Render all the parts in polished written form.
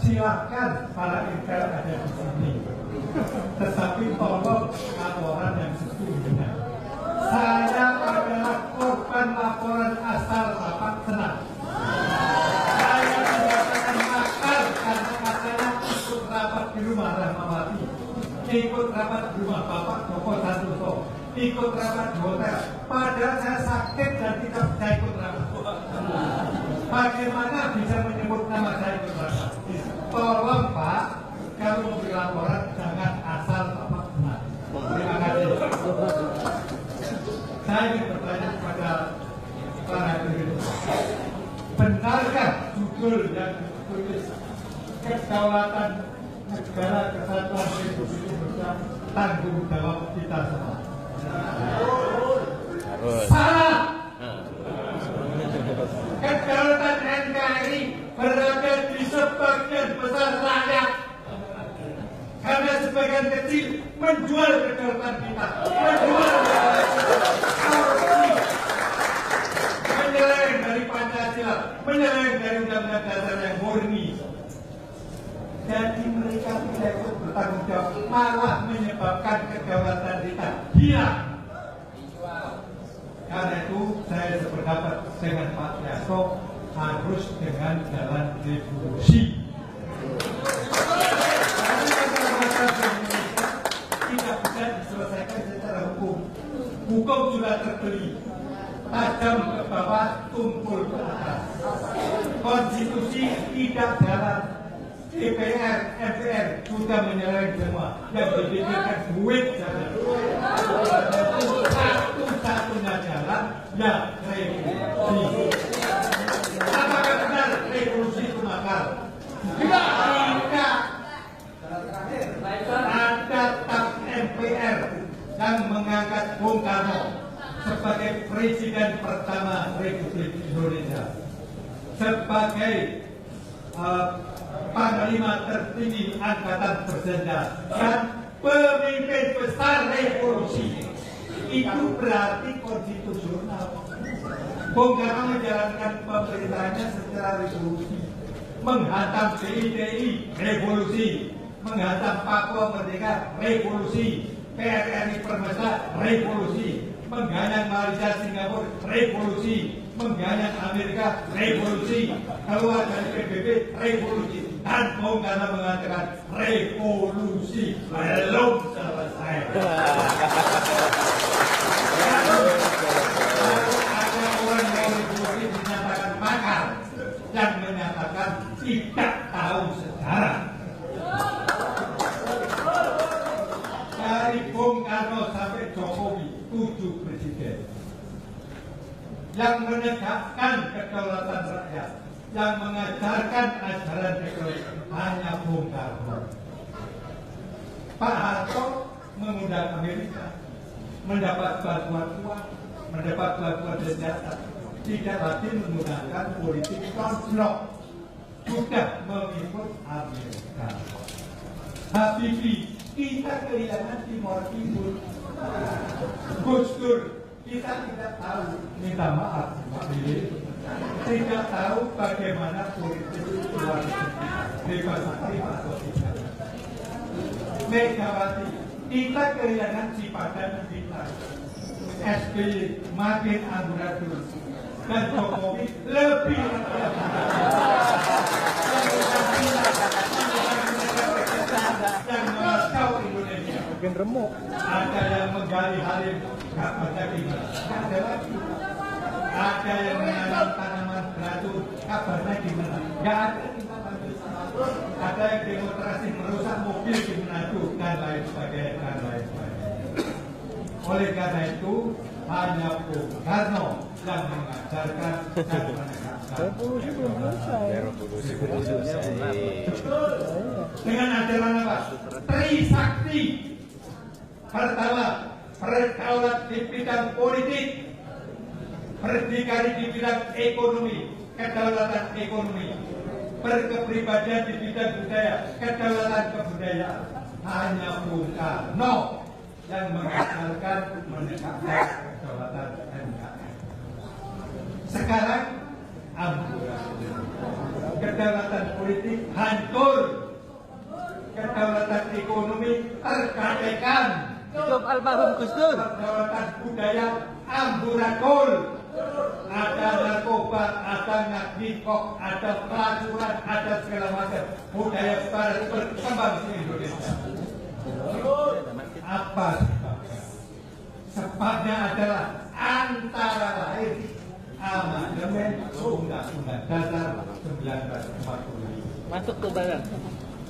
silakan para intel ada di sini. Tetapi tolong laporan yang sesungguhnya. Saya adalah korban laporan asal Bapak Senang. Saya dikatakan makar karena katanya ikut rapat di rumah Rahmawati, ikut rapat di rumah Bapak Joko Santoso, ikut rapat di hotel. Padahal saya sakit dan tidak bisa ikut rapat. Bagaimana bisa menyebut nama saya ikut rapat? Tolong Pak, kalau memberi laporan jangan asal Bapak benar. Terima kasih. Saya ingin bertanya kepada para hadirin, benarkah judul yang ditulis Kedaulatan Negara Kesatuan Republik Indonesia tanggung jawab kita semua? Salah. Kedaulatan NKRI berada di sebagian besar rakyat. Karena sebagian kecil menjual kedaulatan kita, menjual menyeleweng dari Pancasila, menyeleweng dari undang-undang dasar yang murni. Jadi mereka tidak ikut bertanggung jawab, malah menyebabkan kedaulatan kita hilang. Karena itu saya sependapat dengan Pak Yaso, harus dengan jalan revolusi. Tidak bisa diselesaikan secara hukum. Hukum sudah terbeli, tajam ke bawah, tumpul ke atas. Konstitusi tidak jalan. DPR, MPR sudah menyeleweng semua. Yang dipikirkan duit jalan. Satu-satunya jalan ya revolusi. Apakah benar revolusi itu makar? Tidak. Ada TAP MPR yang mengangkat Bung Karno sebagai Presiden pertama Republik Indonesia, sebagai Panglima tertinggi Angkatan Bersenjata dan pemimpin besar revolusi. Itu berarti konstitusional. Bung Karno menjalankan pemerintahannya secara revolusi, menghantam DITI revolusi, menghantam Papua Merdeka revolusi, PRRI Permesa revolusi, mengganyang Malaysia Singapura revolusi, mengganyang Amerika revolusi, keluar dari PBB revolusi. Dan Bung Karno mengatakan revolusi belum selesai. Ada orang yang revolusi dinyatakan makar, yang menyatakan tidak tahu sejarah. Dari Bung Karno sampai Jokowi, 7 presiden yang menegakkan kedaulatan rakyat, yang mengajarkan ajaran ekonomi hanya Bung Karno. Pak Harto mengundang Amerika, mendapat bantuan uang, mendapat bantuan senjata, tidak lagi menggunakan politik konflik, sudah mengikut Amerika. Habibie, kita kehilangan Timor Timur. Gus Dur, kita tidak tahu, minta maaf Pak Billy, tidak tahu bagaimana politik luar negeri, bebas aktif atau tidak. Megawati, kita kehilangan simpanan kita. SBY makin amburadul dan Jokowi lebih yang mengacau Indonesia. Makin remuk. Ada yang menggali halim, nggak baca gimana, nggak ada lagi. Ada yang menanam tanaman beracun, kabarnya gimana, nggak ada. Ada yang demonstrasi merusak mobil di Manado dan lain sebagainya, dan lain sebagainya. Oleh karena itu hanya Bung Karno yang mengajarkan dan menegakkan Revolusi belum selesai. Revolusi belum selesai. dengan ajaran apa? Trisakti. Pertama, berdaulat di bidang politik, berdikari di bidang ekonomi, kedaulatan ekonomi, berkepribadian di bidang budaya, kedaulatan kebudayaan. Hanya Bung Karno yang mengajarkan menegakkan kedaulatan NKRI. Sekarang amburadul. kedaulatan politik hancur, kedaulatan ekonomi tergadaikan, Hidup almarhum Gus Dur. kedaulatan budaya amburadul, ada narkoba, ada narkotik, ada pelacuran, ada segala macam budaya barat berkembang di Indonesia. Apa sebabnya? Sebabnya adalah antara lain amandemen Undang-Undang Dasar 1945. Masuk ke barang.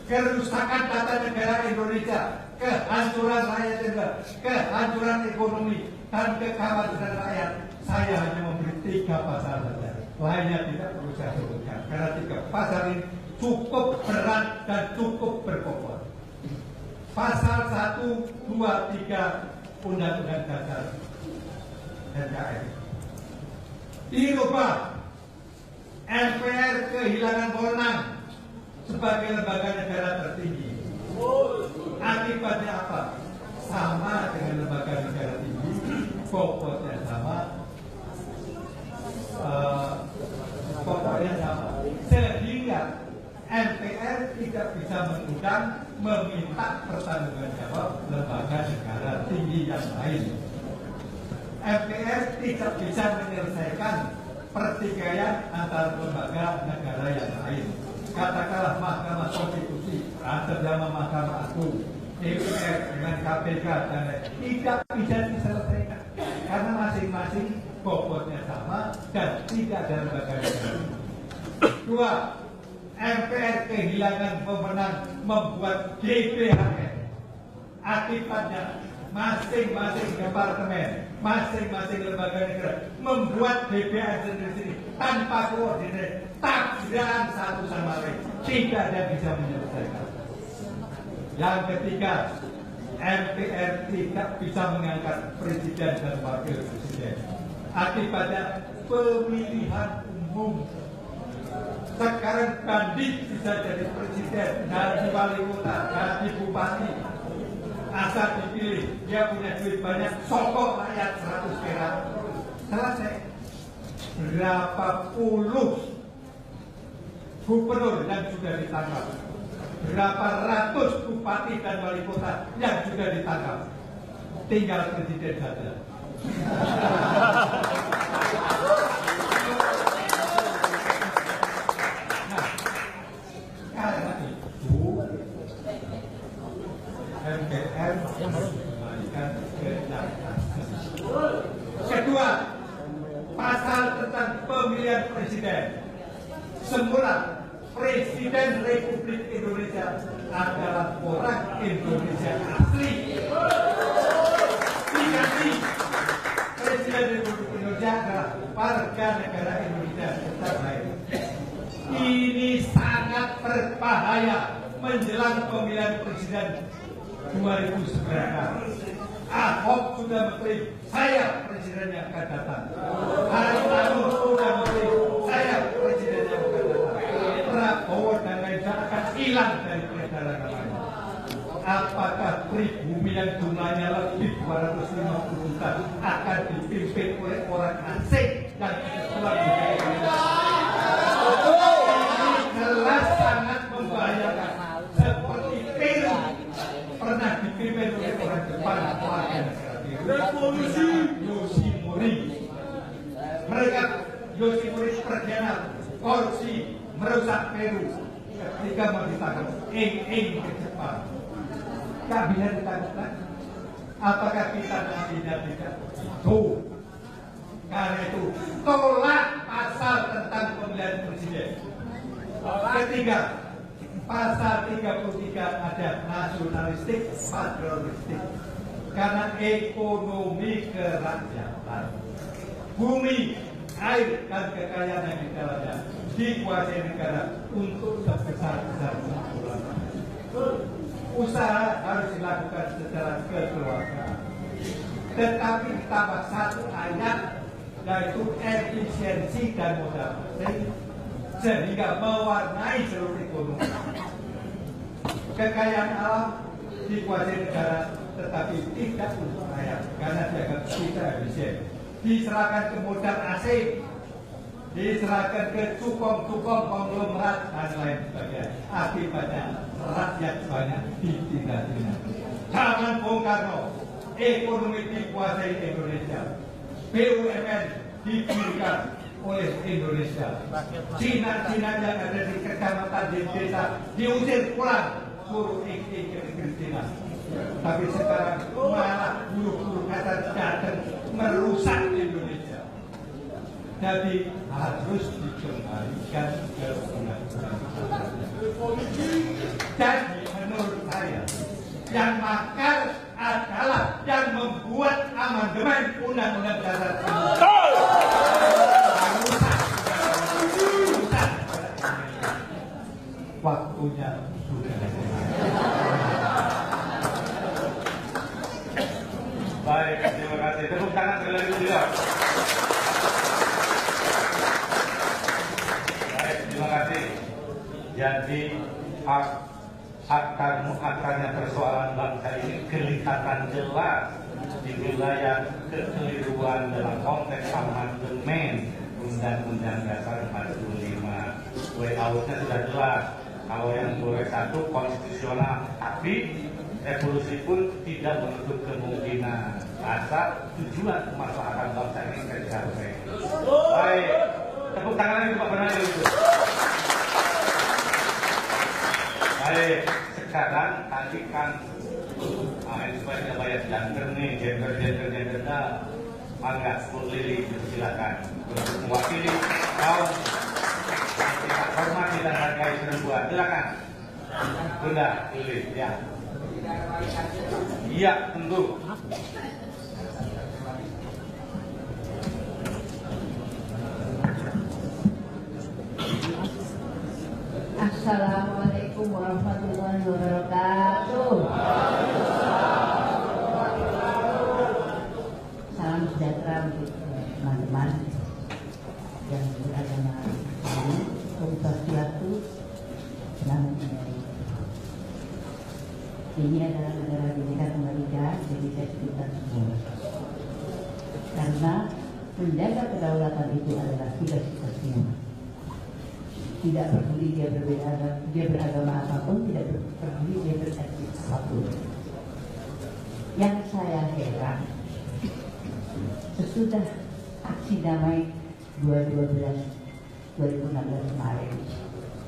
Kerusakan tata negara Indonesia, kehancuran rakyat Indonesia, kehancuran ekonomi, dan kekhawatiran rakyat. Saya hanya memberi 3 pasal saja. Lainnya tidak perlu saya sebutkan. Karena 3 pasal ini cukup berat dan cukup berbobot. Pasal 1, 2, 3 Undang-Undang Dasar NKRI. Dirubah, MPR kehilangan wewenang sebagai lembaga negara tertinggi. Akibatnya apa? Sama dengan lembaga negara tinggi, bobotnya sama, pokoknya sama. Sehingga MPR tidak bisa mengundang meminta pertanggungjawaban lembaga negara tinggi yang lain. MPR tidak bisa menyelesaikan pertikaian antar lembaga negara yang lain. Katakanlah Mahkamah Konstitusi, bersama Mahkamah Agung, DPR dengan KPK dan lain, tidak bisa diselesaikan karena masing-masing bobotnya sama dan tidak ada lembaga negara. 2. MPR kehilangan wewenang membuat GBHN. Akibatnya masing-masing departemen, masing-masing lembaga negara membuat GBHN sendiri tanpa koordinasi, takbiran satu sama lain, tidak ada bisa menyelesaikan. Yang ketiga, MPR tidak bisa mengangkat presiden dan wakil presiden. Akibatnya pemilihan umum. Sekarang bandit bisa jadi presiden, jadi wali kota, jadi bupati. Asal dipilih, dia punya duit banyak, sokok rakyat 100 perak. Selesai. Berapa puluh gubernur yang sudah ditangkap, berapa ratus bupati dan wali kota yang sudah ditangkap, tinggal presiden saja. Nah, karena itu MPR mengembalikan ke jakarta. Kedua, pasal tentang pemilihan presiden. Semula Presiden Republik Indonesia adalah orang Indonesia asli. Diganti Presiden Republik Indonesia adalah warga negara Indonesia tetap lain. Ini sangat berbahaya menjelang pemilihan presiden 2019. Ahok sudah mengklaim saya presiden yang akan datang. Hari lalu sudah mengklaim saya presiden yang akan datang. Prabowo dan lain akan hilang dari peredaran namanya. Apakah pribumi yang jumlahnya lebih 250 juta akan dipimpin oleh orang asing yang kebetulan budaya Indonesia? Ini jelas sangat membahayakan. Seperti Peru pernah dipimpin oleh orang Jepang, revolusi Yoshimori. Mereka Yoshimori terkenal korupsi, merusak Peru. Ketika mau ditangkap, ke Jepang, tak bisa ditangkap lagi. Apakah kita nantinya tidak begitu? Karena itu tolak pasal tentang pemilihan presiden. Ketiga, pasal 33 ada nasionalistik, patriotistik. Karena ekonomi kerakyatan, bumi, air dan kekayaan yang di dalamnya dikuasai negara untuk sebesar-besarnya. Usaha harus dilakukan secara kekeluargaan. Tetapi tambah satu ayat, yaitu efisiensi dan modal asing, sehingga mewarnai seluruh ekonomi. Kekayaan alam dikuasai negara, tetapi tidak untuk rakyat karena dianggap tidak efisien. Diserahkan ke modal asing, diserahkan ke cukong-cukong konglomerat dan lain sebagainya. Akibatnya rakyat banyak ditindas-tindas. Zaman Bung Karno, ekonomi dikuasai Indonesia, BUMN didirikan oleh Indonesia. Cina-Cina yang ada di kecamatan di desa diusir pulang, suruh ke Cina. Tapi sekarang malah buruh-buruh kata datang merusak Indonesia. Jadi harus dikembalikan ke undang-undang. Jadi menurut saya yang makar adalah yang membuat amandemen undang-undang dasar. Waktunya sudah. Baik, terima kasih. Tepuk tangan sekali lagi beliau. Baik, terima kasih. Jadi akarnya persoalan bangsa ini kelihatan jelas di wilayah kekeliruan dalam konteks amandemen Undang-Undang Dasar 45. Way out-nya sudah jelas. Kalau yang boleh satu konstitusional, tapi revolusi pun tidak menutup kemungkinan asal tujuan kemaslahatan bangsa ini tercapai. Baik, tepuk tangan lagi Pak Bernardo itu. Baik, sekarang tadi kan ini supaya tidak banyak jangker nih, jangker-jankernya mangga, Bu Lili, silakan untuk mewakili kaum kita hormati dan hargai perempuan. Silakan, Bunda Lili, ya. Iya, tentu. Assalamualaikum warahmatullahi wabarakatuh. Salam sejahtera untuk teman-teman yang beragama Islam, Swastiastu, Namo Buddhaya. Ini adalah negara Bhinneka Tunggal Ika, jadi saya sebutkan semua. Karena menjaga kedaulatan itu adalah tugas kita semua. Tidak peduli dia beragama apapun, tidak peduli dia beretnik apapun. Yang saya heran, sesudah aksi damai 2016 kemarin,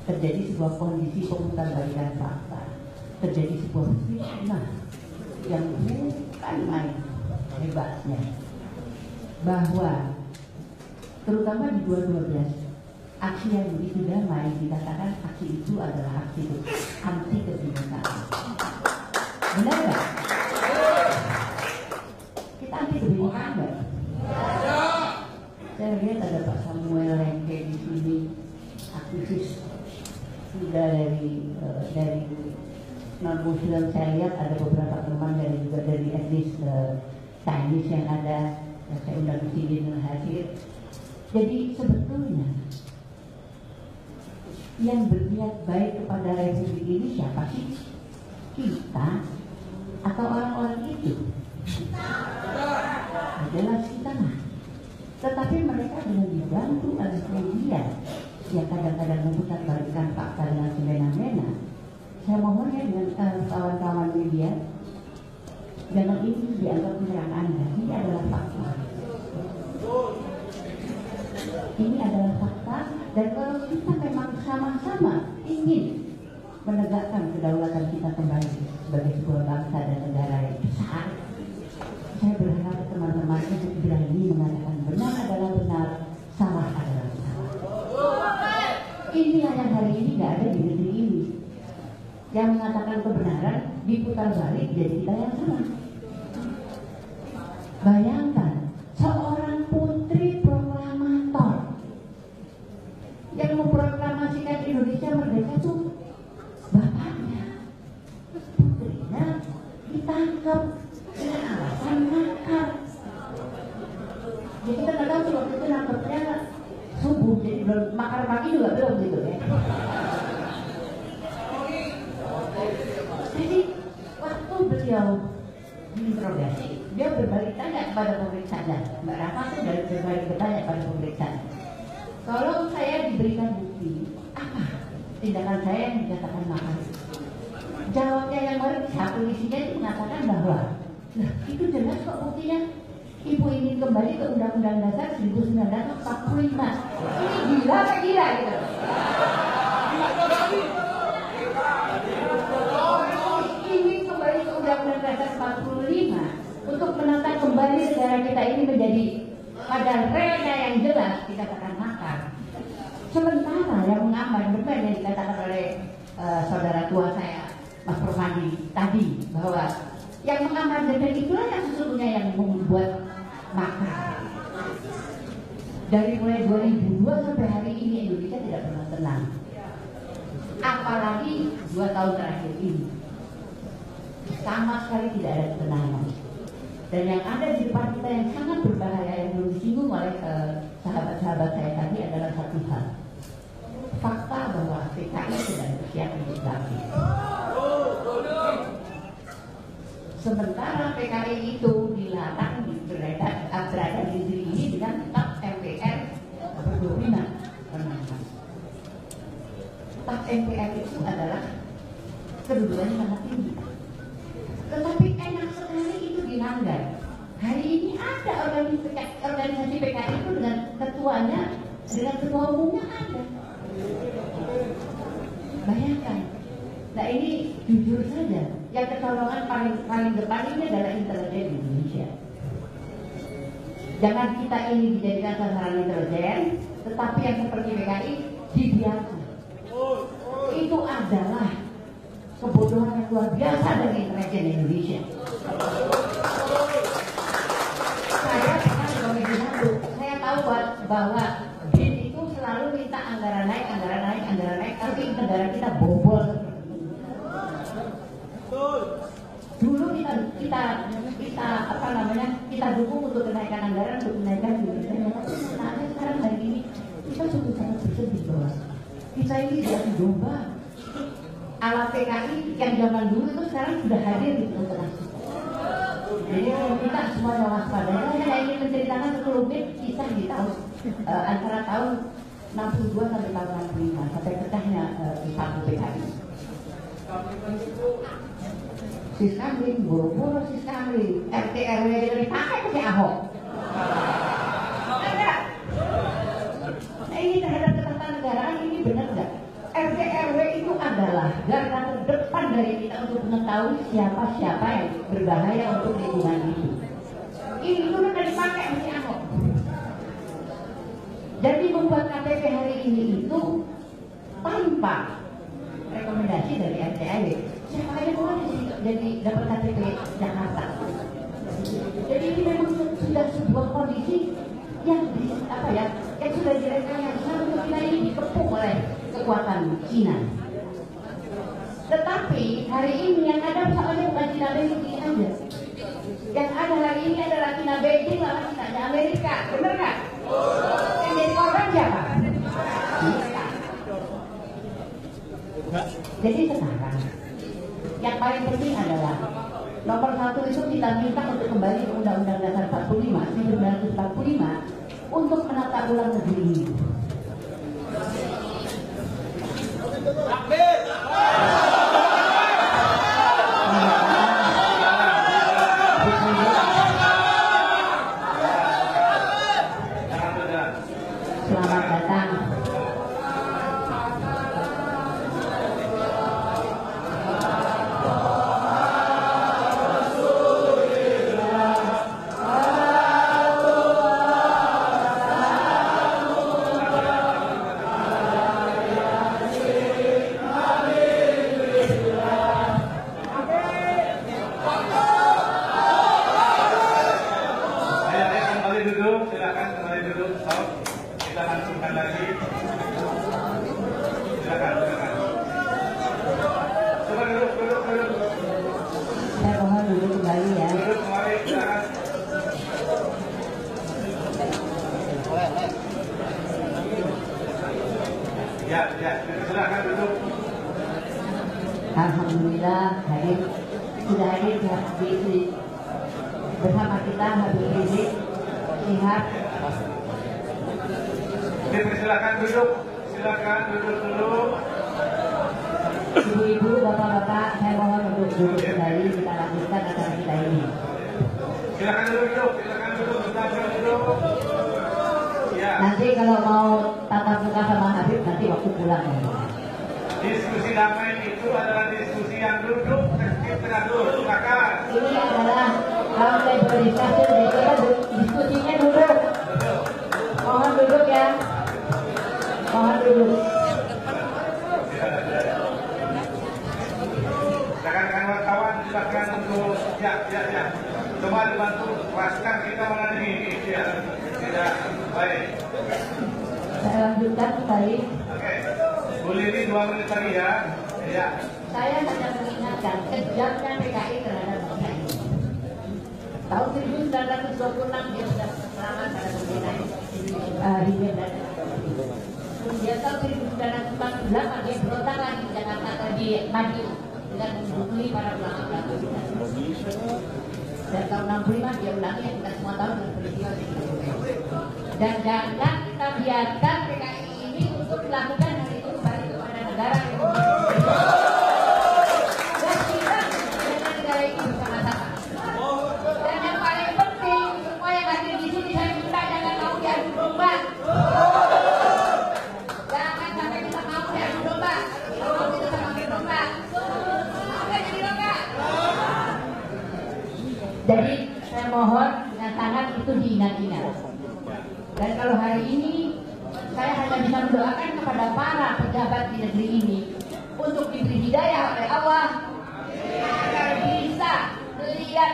terjadi sebuah kondisi pemutarbalikan fakta, terjadi sebuah fitnah yang bukan main hebatnya, bahwa terutama di 2012 aksi yang begitu damai dikatakan aksi itu adalah aksi anti kebinekaan. Benar nggak? Kita anti kebinekaan nggak? Saya lihat ada Pak Samuel Lengke di sini, aktivis sudah dari non Muslim. Saya lihat ada beberapa teman dari juga dari etnis Chinese yang ada, yang saya undang di sini dengan hadir. Jadi sebetulnya yang berniat baik kepada Republik ini siapa sih? Kita atau orang-orang itu? Adalah kita. Tetapi mereka dengan dibantu oleh media yang kadang-kadang memutarbalikkan fakta dengan semena-mena. Saya mohon ya dengan kawan-kawan media, jangan ini dianggap menyerang Anda. Ini adalah fakta. Ini adalah fakta, dan kalau kita memang sama-sama ingin menegakkan kedaulatan kita kembali sebagai sebuah bangsa dan negara yang besar, saya berharap teman-teman untuk berani mengatakan benar adalah benar, salah adalah salah. Inilah yang hari ini tidak ada di negeri ini. Yang mengatakan kebenaran diputar balik jadi kita yang salah. Bayangkan seorang putri proklamator yang memproklamasikan Indonesia merdeka itu bapaknya, putrinya ditangkap dengan alasan makar. Jadi kita nggak tahu tuh waktu itu nangkepnya subuh, jadi belum makar pagi juga belum gitu ya. Jadi waktu beliau diinterogasi, dia berbalik tanya kepada pemeriksaannya. Mbak Rafa tuh berbalik bertanya pada pemeriksaannya, Tolong saya diberikan bukti apa tindakan saya yang dikatakan makar. Jawabnya yang meriksa polisinya itu mengatakan bahwa itu jelas kok buktinya. Ibu ingin kembali ke Undang-Undang Dasar 1945. Ini gila apa gila gitu? Ingin kembali ke Undang-Undang Dasar 45 untuk menata kembali negara kita ini menjadi pada relnya yang jelas dikatakan makar. Sementara yang mengaman benar yang dikatakan oleh saudara tua saya Mas Permadi tadi bahwa yang mengamandemen itulah yang sesungguhnya yang membuat makar. Dari mulai 2002 sampai hari ini Indonesia tidak pernah tenang. Apalagi 2 tahun terakhir ini sama sekali tidak ada ketenangan. Dan yang ada di depan kita yang sangat berbahaya yang belum disinggung oleh sahabat-sahabat saya tadi adalah satu hal. Fakta bahwa PKI sedang bersiap untuk bangkit. Sementara PKI itu dilarang berada di negeri ini dengan TAP MPR berdominan. TAP MPR itu adalah kedudukannya sangat tinggi. Tetapi enak sekali itu dilanggar. Hari ini ada organisasi PKI itu dengan ketuanya, dengan ketua umumnya ada. Bayangkan. Nah ini jujur saja, yang kecolongan paling depan ini adalah intelijen Indonesia. Jangan kita ini dijadikan sasaran intelijen, tetapi yang seperti PKI dibiarkan. Itu adalah kebodohan yang luar biasa dari intelijen Indonesia. Saya pernah di Komisi 1, saya tahu bahwa BIN itu selalu minta anggaran naik, tapi negara kita bobol. Dulu kita dukung untuk kenaikan anggaran, untuk kenaikan biaya. Nah, sekarang hari ini kita sungguh sangat bersedih bahwa kita ini jadi domba. Alat PKI yang zaman dulu itu sekarang sudah hadir di tengah-tengah. Jadi kita semua waspada. Saya ingin menceritakan sekelumit kisah di tahun antara tahun 62 sampai tahun 65 sampai pecahnya satu PKI. Siskamling, boro-boro Siskamling, RT RW yang dipakai pakai Ahok. Ada. Nah ini terhadap ketatanegaraan ini benar nggak? RT RW itu adalah garda terdepan dari kita untuk mengetahui siapa-siapa yang berbahaya untuk lingkungan itu. Ini itu kan dipakai pakai Ahok. Jadi membuat KTP hari ini itu tanpa rekomendasi dari RT RW. Siapa yang boleh jadi dapat KTP Jakarta. Jadi ini memang sudah sebuah kondisi yang yang sudah direkayasa untuk kita ini dikepung oleh kekuatan Cina. Tetapi hari ini yang ada soalnya bukan Cina Beijing aja. Yang ada hari ini adalah Cina Beijing lawan Cina Amerika, benar nggak? Yang jadi korban siapa? Jadi sekarang yang paling penting adalah nomor 1 itu kita minta untuk kembali ke Undang-Undang Dasar 1945 untuk menata ulang negeri ini. Selamat datang. Silakan kembali duduk, stop. Kita lanjutkan lagi. Silakan. Coba duduk. Saya mohon duduk kembali ya. Duduk kembali, silakan. Ya, silakan duduk. Alhamdulillah sudah hadir bersama kita Habib Rizik Syihab. Dipersilakan duduk, silakan duduk dulu. Ibu-ibu, bapak-bapak, saya mohon untuk duduk kembali, kita lanjutkan acara kita ini. Silakan duduk, silakan duduk, silakan duduk. Ya. Nanti kalau mau tatap muka sama Habib, nanti waktu pulang ya. Diskusi damai itu adalah diskusi yang duduk, kita duduk, silakan. Ini adalah round table discussion, jadi kita diskusinya duduk. Mohon duduk ya. Mohon duduk. Rekan-rekan wartawan silakan untuk ya. Coba dibantu jelaskan kita mana ini ya. Tidak baik. Saya lanjutkan kembali. Oke. Bu Lili 2 menit lagi ya. Ya. Saya hanya mengingatkan kejamnya PKI terhadap bangsa ini. Tahun 1926 dia sudah selamat pada pembinaan Hindia Belanda. Kemudian tahun 1948 dia berontak lagi di Jakarta tadi maju dengan menghubungi para ulama-ulama kita. Dan tahun 65 dia ulangi kita semua tahu dengan peristiwa itu. Dan jangan kita biarkan PKI ini untuk melakukan hal itu kembali kepada negara yang dan kita dengan negara ini bersama-sama. Dan yang paling penting semua yang hadir di sini saya minta jangan mau diadu domba. Jangan sampai kita mau diadu domba. Kalau kita sama domba, mau nggak jadi domba? Jadi saya mohon dengan sangat itu diingat-ingat. Dan kalau hari ini saya hanya bisa mendoakan kepada para pejabat di negeri ini untuk diberi hidayah oleh Allah agar bisa melihat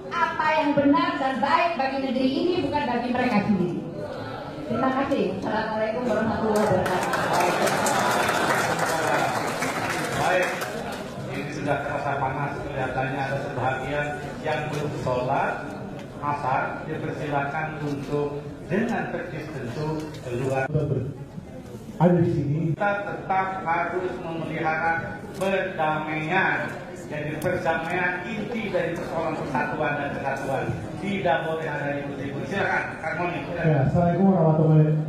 apa yang benar dan baik bagi negeri ini, bukan bagi mereka sendiri. Terima kasih. Assalamualaikum warahmatullahi wabarakatuh. Baik. Ini sudah terasa panas, kelihatannya ada sebahagian yang belum sholat asar, dipersilakan untuk dengan tertib tentu keluar. Ada di sini. Kita tetap harus memelihara perdamaian. Jadi perdamaian inti dari persoalan persatuan dan kesatuan. Tidak boleh ada ribut-ribut. Silakan, Harmoni. Ya, Assalamualaikum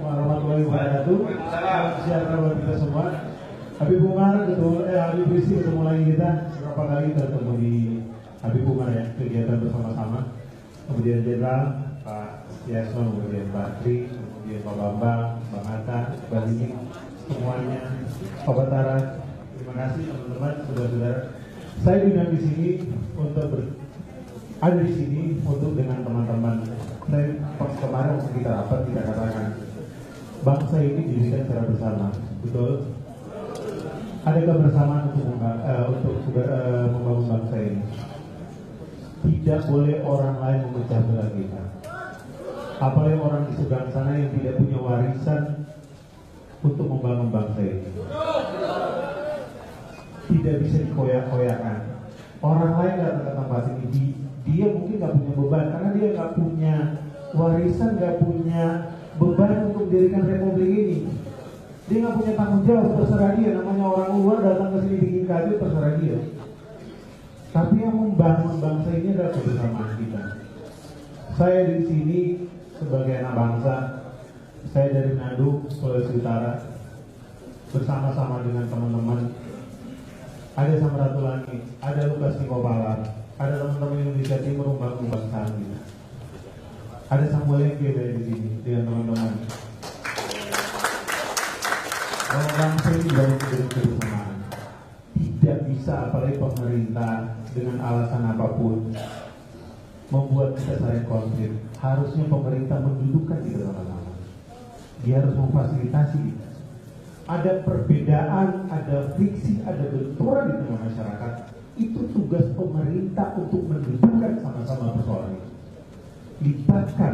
warahmatullahi wabarakatuh. Salam sejahtera buat kita semua. Habib Umar, Habib Rizky ketemu lagi kita. Berapa kali kita ketemu di Habib Umar ya, kegiatan bersama-sama. Kemudian Jenderal Pak Setiaso, kemudian Pak Tri, kemudian Pak Bambang, Bang Hatta, Mbak Lini, semuanya, Pak Batara. Terima kasih teman-teman, saudara-saudara. Saya diundang di sini untuk ada di sini untuk dengan teman-teman. Saya kemarin waktu kita rapat kita katakan bangsa ini didirikan secara bersama, betul? Ada kebersamaan untuk membangun bangsa ini. Tidak boleh orang lain memecah belah kita. Apalagi orang di seberang sana yang tidak punya warisan untuk membangun bangsa ini. Tidak bisa dikoyak-koyakan. Orang lain datang ke tempat ini, dia mungkin nggak punya beban karena dia nggak punya warisan, nggak punya beban untuk mendirikan republik ini. Dia nggak punya tanggung jawab, terserah dia. Namanya orang luar datang ke sini bikin kado, terserah dia. Tapi yang membangun bangsa ini adalah kebersamaan kita. Saya di sini sebagai anak bangsa, saya dari Manado, Sulawesi Utara, bersama-sama dengan teman-teman. Ada Samratulangi, ada Lukas Nikopala, ada teman-teman Indonesia Timur membangun bangsa kita. Ada Samuel Lengke dari di sini dengan teman-teman. Kalau bangsa ini bangun dengan kebersamaan. Tidak bisa apalagi pemerintah dengan alasan apapun membuat kita saling konflik. Harusnya pemerintah mendudukkan kita sama-sama. Dia harus memfasilitasi kita. Ada perbedaan, ada friksi, ada benturan di tengah masyarakat. Itu tugas pemerintah untuk mendudukkan sama-sama persoalan itu. Libatkan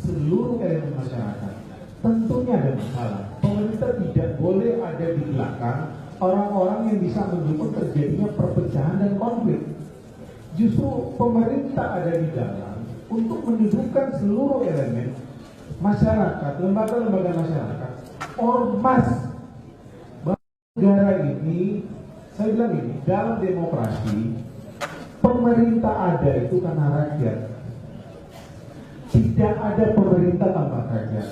seluruh elemen masyarakat. Tentunya ada masalah. Pemerintah tidak boleh ada di belakang orang-orang yang bisa mendukung terjadinya perpecahan dan konflik. Justru pemerintah ada di dalam untuk mendudukkan seluruh elemen masyarakat, lembaga-lembaga masyarakat, ormas. Negara ini, saya bilang ini, dalam demokrasi, pemerintah ada itu karena rakyat. Tidak ada pemerintah tanpa rakyat.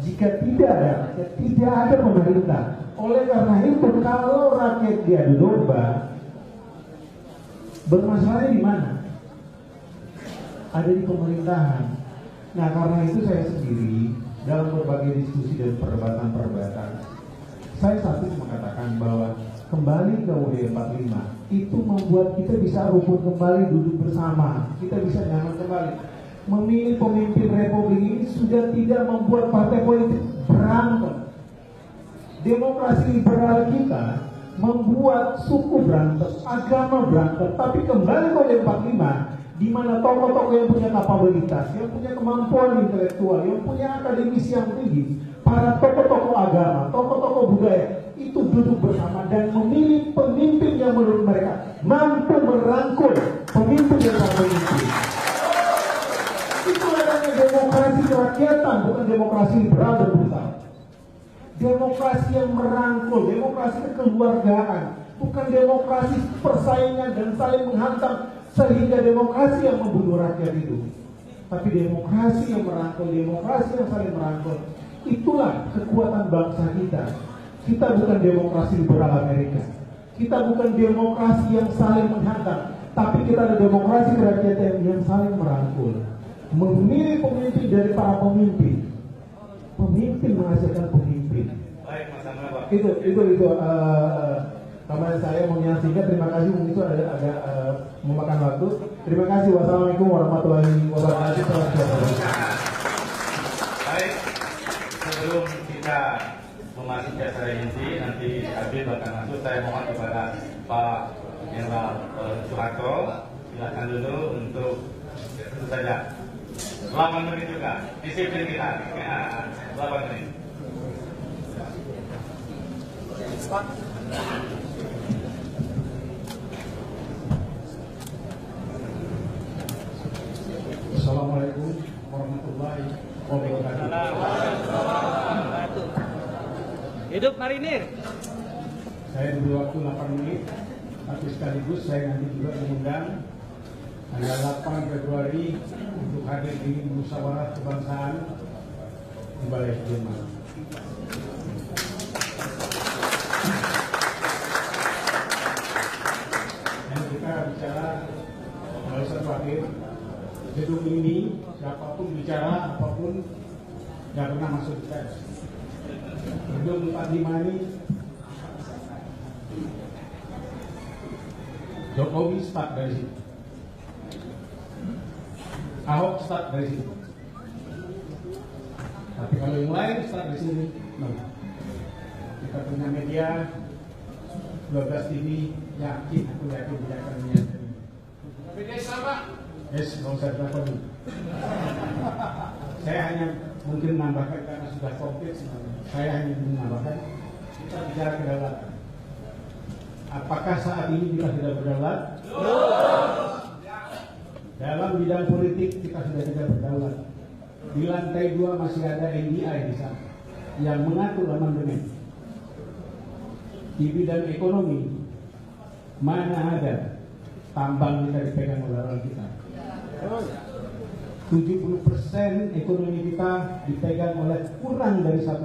Jika tidak ada rakyat, tidak ada pemerintah. Oleh karena itu, kalau rakyat diadu domba, bermasalahnya di mana? Ada di pemerintahan. Nah, karena itu saya sendiri dalam berbagai diskusi dan perdebatan, saya satu mengatakan bahwa kembali ke UUD 45 itu membuat kita bisa rukun kembali, duduk bersama, kita bisa nyaman kembali. Memilih pemimpin republik ini sudah tidak membuat partai politik berantem. Demokrasi liberal kita membuat suku berantem, agama berantem, tapi kembali ke UUD 45 di mana tokoh-tokoh yang punya kapabilitas, yang punya kemampuan intelektual, yang punya akademisi yang tinggi, para tokoh-tokoh agama, tokoh-tokoh budaya itu duduk bersama dan memilih pemimpin yang menurut mereka mampu merangkul pemimpin yang pemimpin. Itu adanya demokrasi kerakyatan, bukan demokrasi liberal dan brutal. Demokrasi yang merangkul, demokrasi kekeluargaan, bukan demokrasi persaingan dan saling menghantam sehingga demokrasi yang membunuh rakyat itu. Tapi demokrasi yang merangkul, demokrasi yang saling merangkul, itulah kekuatan bangsa kita. Kita bukan demokrasi liberal Amerika, kita bukan demokrasi yang saling menghantam, tapi kita ada demokrasi kerakyatan yang saling merangkul. Memilih pemimpin dari para pemimpin, pemimpin menghasilkan pemimpin. Baik, Mas Amel, Pak. Itu Kamar saya mau singkat. Terima kasih, mungkin itu agak memakan waktu. Terima kasih. Wassalamualaikum warahmatullahi wabarakatuh. Baik, sebelum kita memasuki acara inti, nanti Habib akan masuk. Saya mohon kepada Pak Jenderal Soeharto, silakan dulu untuk tentu saja 8 menit juga. Disiplin kita. 8 menit. Assalamualaikum warahmatullahi wabarakatuh. Hidup marinir. Saya diberi waktu 8 menit, tapi sekaligus saya nanti juga mengundang tanggal 8 Februari untuk hadir di musyawarah kebangsaan di Balai Sudirman. Dan kita bicara Balai Sudirman. Gedung ini, siapapun bicara, apapun, tidak pernah masuk di tes. Gedung 45 ini, Jokowi start dari situ, Ahok start dari situ. Tapi kalau yang lain start dari sini, no. Kita punya media, 12 TV, yakin, aku yakin tidak akan menyadari. Tapi dia sama. Yes, nggak usah dilakukan. Saya hanya mungkin menambahkan karena sudah komplit sebenarnya. Saya hanya menambahkan kita bicara kedaulatan. Apakah saat ini kita sudah berdaulat? Dalam bidang politik kita sudah tidak berdaulat. Di lantai 2 masih ada NDI di sana yang mengatur amandemen. Di bidang ekonomi mana ada tambang kita dipegang oleh orang kita. 70% ekonomi kita dipegang oleh kurang dari 1%.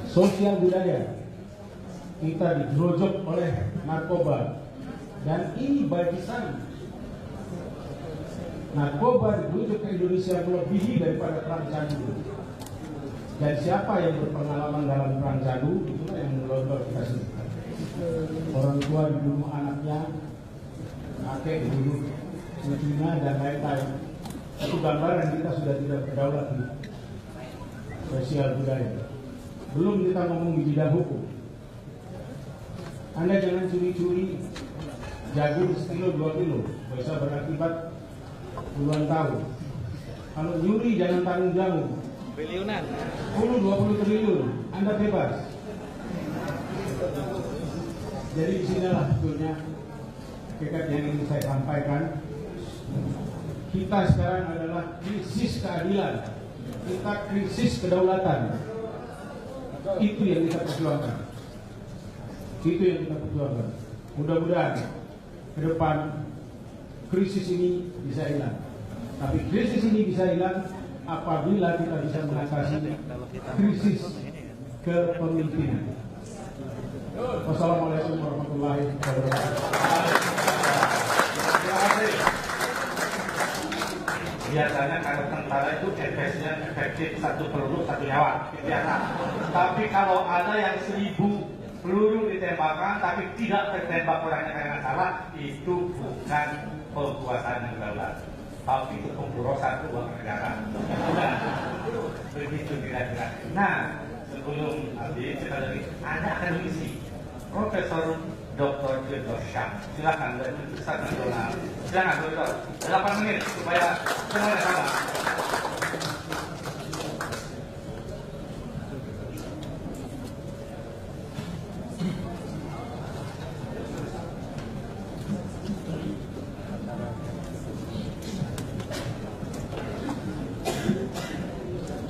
Sosial budaya kita digerojok oleh narkoba, dan ini barisan narkoba digerojok ke Indonesia melebihi daripada perang candu. Dan siapa yang berpengalaman dalam perang candu, itulah yang melontar kita sendiri. Orang tua dibunuh anaknya, kakek dibunuh cucunya, dan lain-lain. Itu gambaran kita sudah tidak berdaulat di sosial budaya. Belum kita ngomong di bidang hukum. Anda jangan curi-curi jagung sekilo 2 kilo, bisa berakibat puluhan tahun. Kalau nyuri jangan tanggung jawab. Triliunan. 10-20 triliun, Anda bebas. Jadi disinilah sebetulnya hakikat yang ingin saya sampaikan. Kita sekarang adalah krisis keadilan, kita krisis kedaulatan. Itu yang kita perjuangkan. Itu yang kita perjuangkan. Mudah-mudahan ke depan krisis ini bisa hilang. Tapi krisis ini bisa hilang apabila kita bisa mengatasi krisis kepemimpinan. Wassalamualaikum warahmatullahi wabarakatuh. Biasanya kalau tentara itu efeknya efektif 1 peluru 1 nyawa, biasa. Tapi kalau ada yang 1000 peluru ditembakkan tapi tidak tertembak orangnya karena salah, itu bukan kekuasaan negara, tapi itu pemborosan uang negara. Begitu kira-kira. Nah, sebelum habis kita lagi ada akademisi Profesor Dr. Theodor Shah. Silakan dari Universitas Nasional. Silakan Dokter. 8 menit supaya semuanya sama.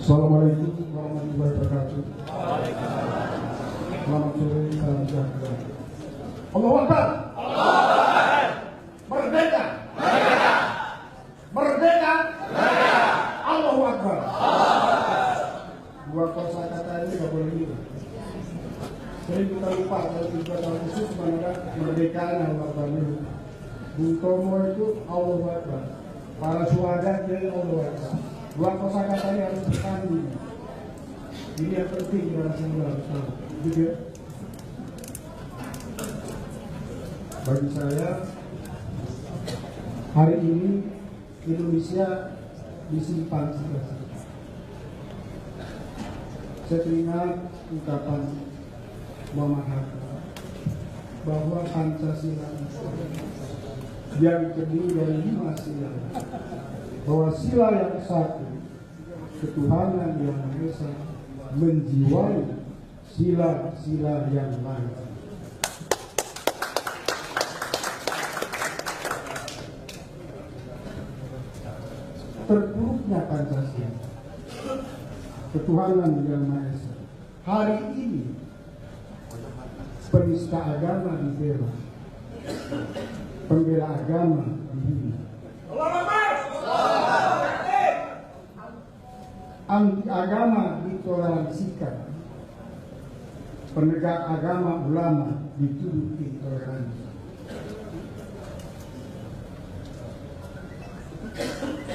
Assalamualaikum warahmatullahi wabarakatuh. Selamat sore, salam sejahtera. Allahu Akbar. Merdeka. Merdeka. Allahu Akbar. Dua kosakata ini nggak boleh hilang. Sering kita lupa kalau kita tahu khusus mana kemerdekaan Allahu Akbar itu. Bung Tomo itu Allahu Akbar. Para syuhada dari Allahu Akbar. Dua kosakata ini harus bersanding. Ini yang penting dalam semua harus tahu. Bagi saya hari ini Indonesia disimpan sebenarnya. Saya teringat ungkapan Muhammad Hatta bahwa Pancasila yang terdiri dari 5 sila, bahwa sila yang satu ketuhanan yang Maha Esa menjiwai sila-sila yang lain. Terpuruknya Pancasila, ketuhanan yang Maha Esa, hari ini penista agama dibela, pembela agama dihina, anti agama ditoleransikan, penegak agama ulama dituduh intoleransi.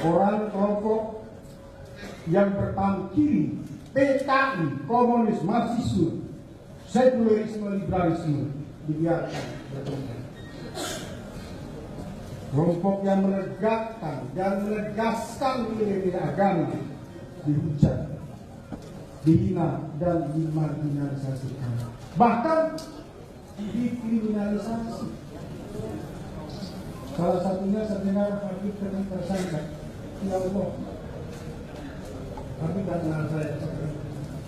Orang kelompok yang berpangkiri PKI, komunis, marxisme, sekularisme, liberalisme dibiarkan berkembang. Kelompok yang menegakkan dan menegaskan nilai-nilai agama dihujat, dihina dan dimarginalisasikan, bahkan dikriminalisasi. Salah satunya saya dengar Habib kena tersangka, ya Allah. Tapi tidak kenal saya,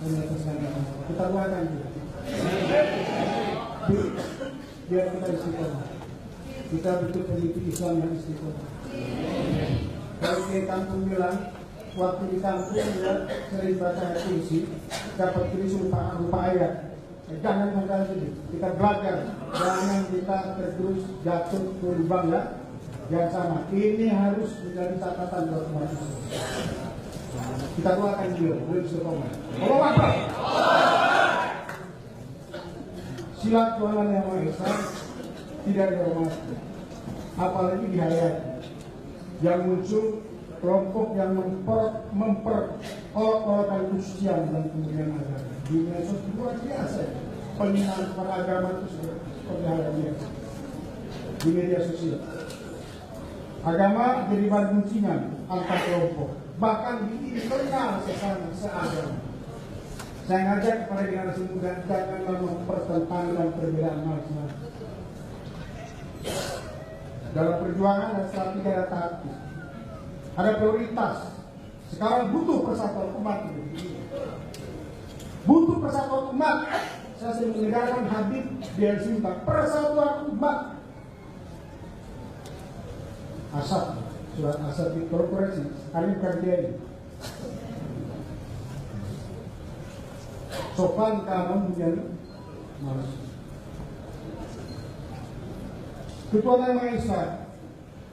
hanya tersangka. Kita doakan juga. Biar kita istiqomah. Kita betul pendidik Islam yang istiqomah. Kalau di kampung bilang, waktu di kampung dia sering baca puisi, dapat tulis rupa ayat. Jangan mengganti, kita belajar, jangan kita terus jatuh ke lubang ya. Yang sama, ini harus menjadi catatan buat umat Islam. Kita doakan dia, boleh istiqomah. Allahu Akbar. Sila ketuhanan yang Maha Esa tidak dihormati, apalagi dihayati. Yang muncul kelompok yang memperolok-olokkan kesucian dan kemudian agama. Di medsos luar biasa, penghinaan para agama itu seperti hal yang biasa di media sosial. Agama jadi bahan guncingan antar kelompok, bahkan diinternal sesama seagama. Saya ngajak kepada generasi muda, janganlah mempertentangkan perbedaan masing-masing. Dalam perjuangan ada strategi, ada taktik, ada prioritas. Sekarang butuh persatuan umat ini. Butuh persatuan umat. Saya sering mendengarkan Habib di Simpang, persatuan umat. Asap, surat asap di korporasi, kami bukan dia ini. Sopan kamu menjadi manusia. Ketuhanan Maha Esa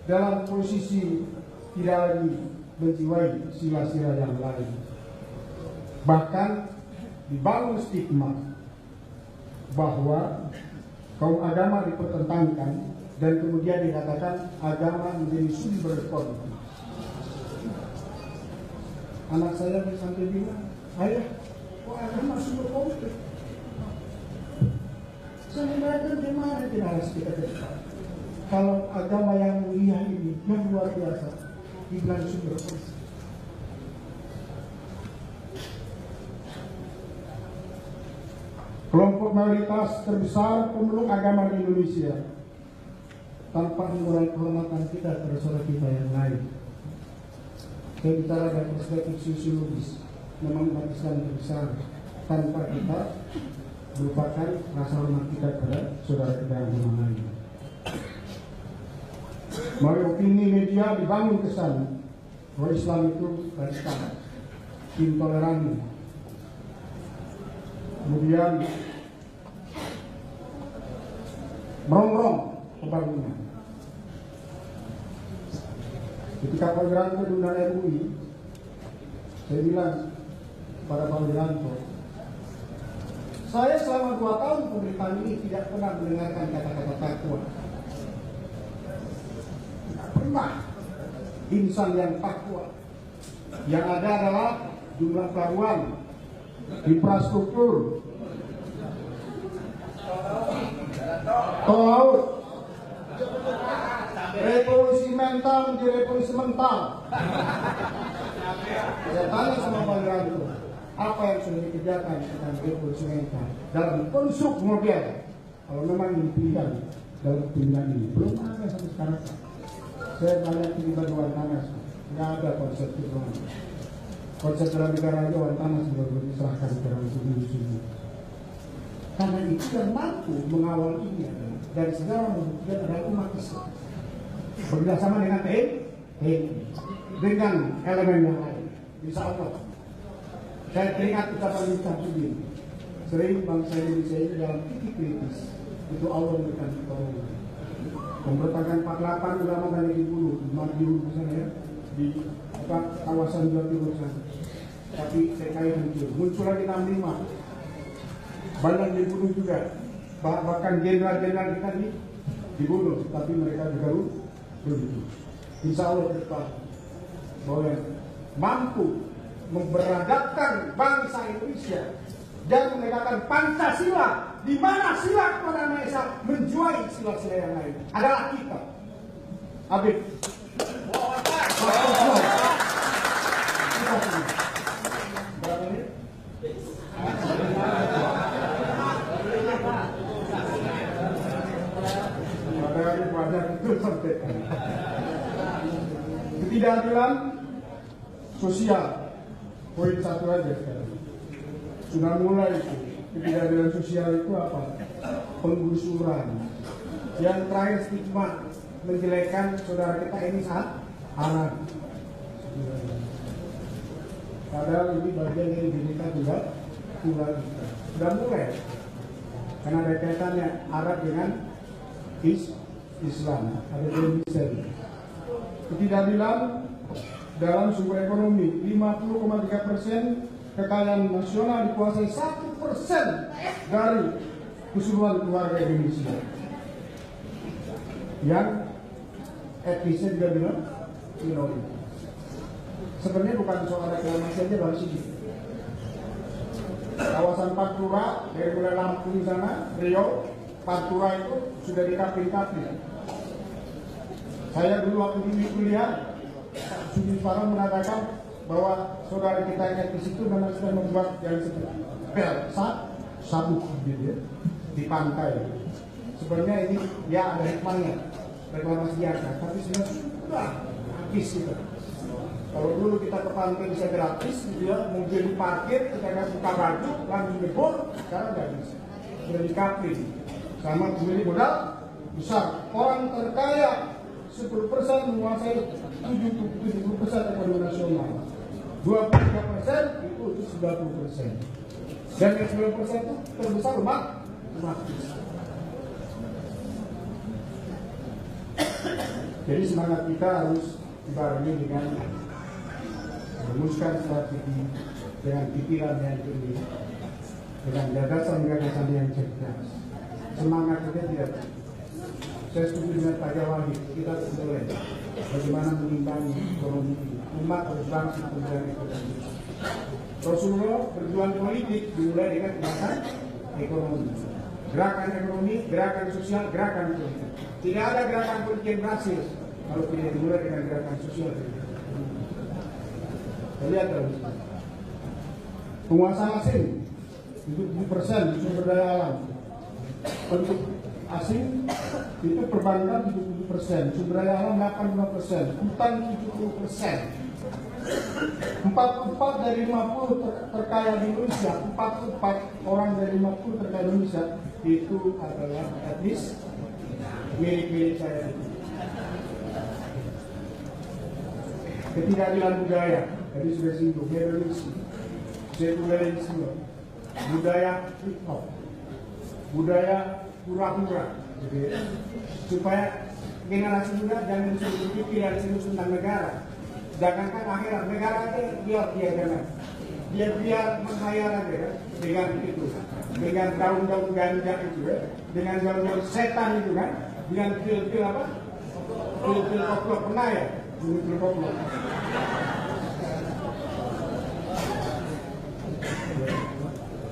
dalam posisi tidak lagi menjiwai sila-sila yang lain. Bahkan dibangun stigma bahwa kaum agama dipertentangkan dan kemudian dikatakan agama menjadi sumber konflik. Anak saya sampai bilang, ayah, kok agama sumber konflik? Saya belajar di mana tidak harus kita dekat. Kalau agama yang mulia ini, yang luar biasa, dibilang sumber konflik. Kelompok mayoritas terbesar pemeluk agama di Indonesia tanpa mengurangi kehormatan kita pada saudara kita yang lain. Saya bicara dari perspektif sosiologis, memang umat Islam terbesar tanpa kita melupakan rasa hormat kita pada saudara kita yang lain. Mari opini media dibangun kesan bahwa Islam itu radikal, intoleran. Kemudian merongrong pembangunan. Ketika Pak Wiranto diundang RUI, saya bilang pada Pak Wiranto, saya selama 2 tahun pemerintahan ini tidak pernah mendengarkan kata-kata takwa. Tidak pernah insan yang takwa. Yang ada adalah jumlah pelabuhan, infrastruktur, tol laut, revolusi mental menjadi revolusi mental. Saya tanya sama Pak Wiranto, apa yang sudah dikerjakan tentang revolusi mental dalam konstruk mobil? Kalau memang dipilih dalam pilihan ini, belum ada sampai sekarang. Saya banyak di Dewan Tanah, nggak ada konsep itu. Konsep dalam negara Dewan Tanah sudah diserahkan kepada musuh-musuh. Karena itu yang mampu mengawal ini dari segala membuktikan adalah umat Islam. Bekerjasama dengan TNI, dengan elemen yang lain. Insya Allah. Saya teringat ucapan Ustaz Subin. Sering bangsa Indonesia ini dalam titik kritis. Itu Allah memberikan pertolongan. Pemberontakan 48 ulama banyak dibunuh di Madiun sana ya, di kawasan Jawa Timur sana. Tapi TKI hancur. Muncul lagi 65. Banyak dibunuh juga. Bahkan jenderal-jenderal kita dibunuh, tapi mereka juga begitu. Insya Allah kita boleh mampu memberadabkan bangsa Indonesia dan menegakkan Pancasila, di mana sila kepada Maha Esa menjuai sila-sila yang lain adalah kita. Habib. Berapa menit? Ketidakadilan sosial, poin 1 aja sekarang. Sudah mulai itu. Ketidakadilan sosial itu apa? Penggusuran. Yang terakhir stigma menjelekkan saudara kita ini saat Arab. Padahal ini bagian dari Bhinneka Tunggal Ika. Sudah mulai. Karena ada kaitannya Arab dengan Islam, ada demisel. Ketidakadilan dalam sumber ekonomi, 50,3% kekayaan nasional dikuasai 1% dari keseluruhan keluarga Indonesia. Yang etnisnya juga bilang minoritas. Sebenarnya bukan soal reklamasi aja baru sedikit. Kawasan Pantura dari mulai Lampung sana, Riau, Pantura itu sudah dikapling-kapling. Saya dulu waktu di kuliah, Sudi Farah mengatakan bahwa saudara kita yang etnis itu memang sudah membuat yang seperti sabuk gitu ya, di pantai. Sebenarnya ini ya ada hikmahnya, reklamasi biasa, tapi sebenarnya sudah habis gitu. Kalau dulu kita ke pantai bisa gratis, gitu ya, mobil diparkir, kita nggak buka baju, langsung debur, sekarang nggak bisa. Sudah dikapling, sama pemilik modal besar. Orang terkaya 10% menguasai 70% ekonomi nasional. 23% itu 90%. Dan yang 9% itu terbesar umat Islam. Jadi semangat kita harus dibarengi dengan merumuskan strategi dengan pikiran yang jernih, dengan gagasan-gagasan yang cerdas. Semangat kita tidak. Saya setuju dengan Pak Jawadi, kita boleh bagaimana mengimbangi ekonomi umat harus bangsa dan ekonomi. Rasulullah berjuang politik dimulai dengan gerakan ekonomi, gerakan ekonomi, gerakan sosial, gerakan politik. Tidak ada gerakan politik yang berhasil kalau tidak dimulai dengan gerakan sosial. Lihat terus. Penguasa asing itu 7% sumber daya alam. Penduduk asing itu perbankan 77%, sumber daya alam 85%, hutan 70%. 44 dari 50 terkaya di Indonesia, 44 orang dari 50 terkaya di Indonesia itu adalah etnis mirip-mirip saya. Ketidakadilan budaya, tadi sudah singgung, hedonisme, sekularisme, budaya hip-hop, budaya pura-pura, gitu ya. Supaya generasi muda jangan disuruh berpikir dari sini tentang negara. Jangankan akhirat, negara itu biar menghayal aja kan, dengan itu, dengan daun-daun ganja itu ya, dengan daun-daun setan itu kan, dengan pil-pil apa, pil-pil koplok pernah ya, pil koplok.